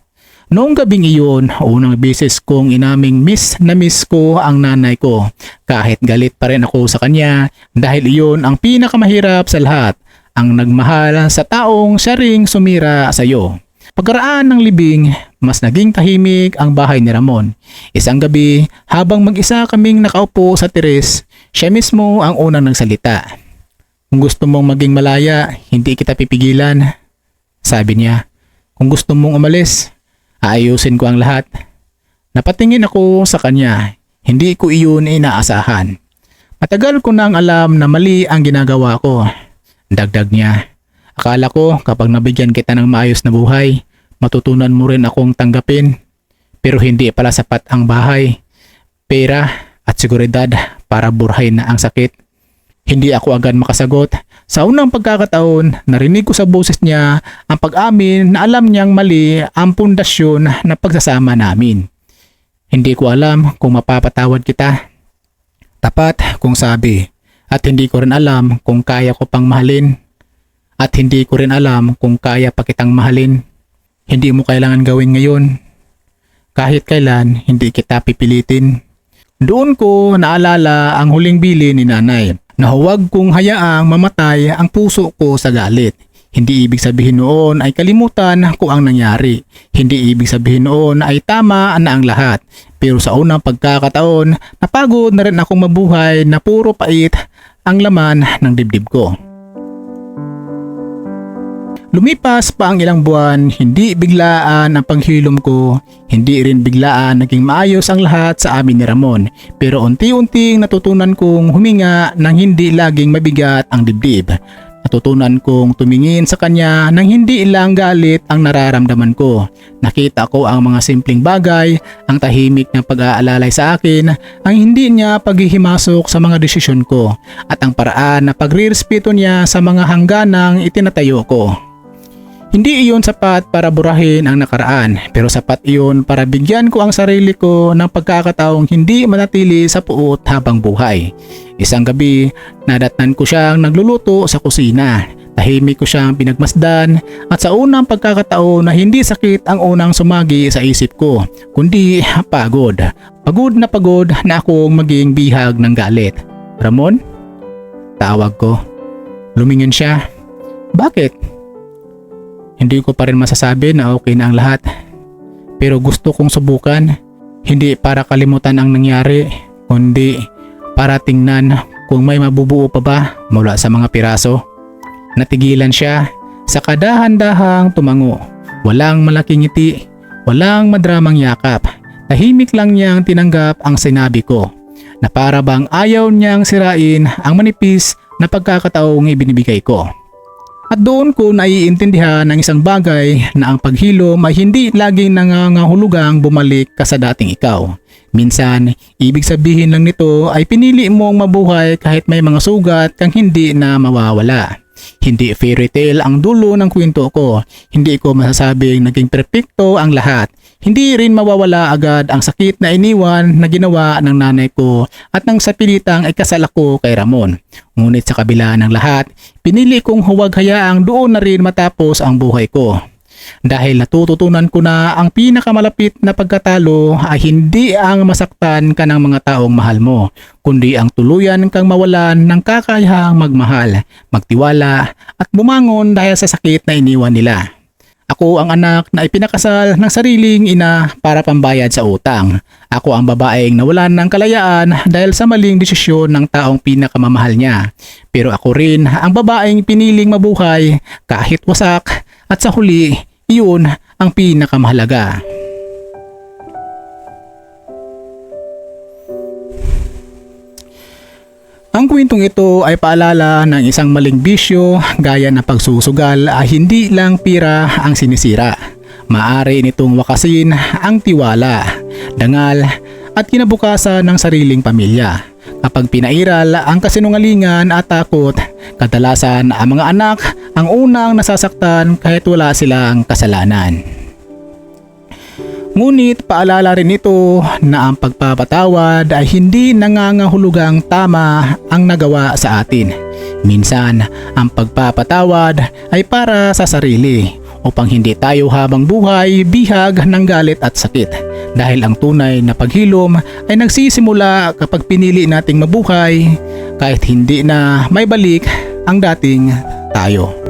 Noong gabing iyon, unang beses kong inaming miss na miss ko ang nanay ko. Kahit galit pa rin ako sa kanya dahil iyon ang pinakamahirap sa lahat, ang nagmahal sa taong siya ring sumira sa iyo. Pagkaraan ng libing, mas naging tahimik ang bahay ni Ramon. Isang gabi, habang mag-isa kaming nakaupo sa teres, siya mismo ang unang nagsalita. Kung gusto mong maging malaya, hindi kita pipigilan. Sabi niya, kung gusto mong umalis, aayusin ko ang lahat. Napatingin ako sa kanya, hindi ko iyon inaasahan. Matagal ko nang alam na mali ang ginagawa ko. Dagdag niya, akala ko kapag nabigyan kita ng maayos na buhay, matutunan mo rin akong tanggapin. Pero hindi pala sapat ang bahay, pera at seguridad para burahin na ang sakit. Hindi ako agad makasagot. Sa unang pagkakataon, narinig ko sa boses niya ang pag-amin na alam niyang mali ang pundasyon na pagsasama namin. Hindi ko alam kung mapapatawad kita. Tapat kung sabi, at hindi ko rin alam kung kaya ko pang mahalin. At hindi ko rin alam kung kaya pa kitang mahalin. Hindi mo kailangan gawin ngayon. Kahit kailan, hindi kita pipilitin. Doon ko naalala ang huling bilin ni nanay na huwag kong hayaang mamatay ang puso ko sa galit. Hindi ibig sabihin noon ay kalimutan ko ang nangyari. Hindi ibig sabihin noon ay tama na ang lahat. Pero sa unang pagkakataon, napagod na rin akong mabuhay na puro pait ang laman ng dibdib ko. Lumipas pa ang ilang buwan, hindi biglaan ang panghilom ko, hindi rin biglaan naging maayos ang lahat sa amin ni Ramon. Pero unti-unting natutunan kong huminga nang hindi laging mabigat ang dibdib. Natutunan kong tumingin sa kanya nang hindi ilang galit ang nararamdaman ko. Nakita ko ang mga simpleng bagay, ang tahimik na pag-aalalay sa akin, ang hindi niya paghihimasok sa mga desisyon ko, at ang paraan na pagrirespeto niya sa mga hangganang itinatayo ko. Hindi iyon sapat para burahin ang nakaraan, pero sapat iyon para bigyan ko ang sarili ko ng pagkakataong hindi manatili sa puot habang buhay. Isang gabi, nadatnan ko siyang nagluluto sa kusina. Tahimik ko siyang pinagmasdan at sa unang pagkakataon na hindi sakit ang unang sumagi sa isip ko, kundi pagod. Pagod na akong maging bihag ng galit. Ramon? Tawag ko. Lumingin siya. Bakit? Hindi ko pa rin masasabi na okay na ang lahat. Pero gusto kong subukan. Hindi para kalimutan ang nangyari, kundi para tingnan kung may mabubuo pa ba mula sa mga piraso. Natigilan siya, sa kadahan-dahang tumango. Walang malaking ngiti, walang madramang yakap. Tahimik lang niyang tinanggap ang sinabi ko, na para bang ayaw niyang sirain ang manipis na pagkakataong ibinibigay ko. At doon ko naiintindihan ng isang bagay na ang paghilom ay hindi laging nangangahulugang bumalik ka sa dating ikaw. Minsan, ibig sabihin lang nito ay pinili mong mabuhay kahit may mga sugat kang hindi na mawawala. Hindi fairy tale ang dulo ng kwento ko. Hindi ko masasabing naging perpekto ang lahat. Hindi rin mawawala agad ang sakit na iniwan na ginawa ng nanay ko at nang sa pilitang ikasal ako kay Ramon. Ngunit sa kabila ng lahat, pinili kong huwag hayaang doon na rin matapos ang buhay ko. Dahil natututunan ko na ang pinakamalapit na pagkatalo ay hindi ang masaktan ka ng mga taong mahal mo, kundi ang tuluyan kang mawalan ng kakayahang magmahal, magtiwala at bumangon dahil sa sakit na iniwan nila. Ako ang anak na ipinakasal ng sariling ina para pambayad sa utang. Ako ang babaeng nawalan ng kalayaan dahil sa maling desisyon ng taong pinakamamahal niya. Pero ako rin ang babaeng piniling mabuhay kahit wasak, at sa huli, iyon ang pinakamahalaga. Ang kwentong ito ay paalala ng isang maling bisyo gaya na pagsusugal ay hindi lang pira ang sinisira. Maaari nitong wakasin ang tiwala, dangal at kinabukasan ng sariling pamilya. Kapag pinairal ang kasinungalingan at takot, kadalasan ang mga anak ang unang nasasaktan kahit wala silang kasalanan. Ngunit paalala rin ito na ang pagpapatawad ay hindi nangangahulugang tama ang nagawa sa atin. Minsan, ang pagpapatawad ay para sa sarili upang hindi tayo habang buhay bihag ng galit at sakit. Dahil ang tunay na paghilom ay nagsisimula kapag pinili nating mabuhay kahit hindi na may balik ang dating tayo.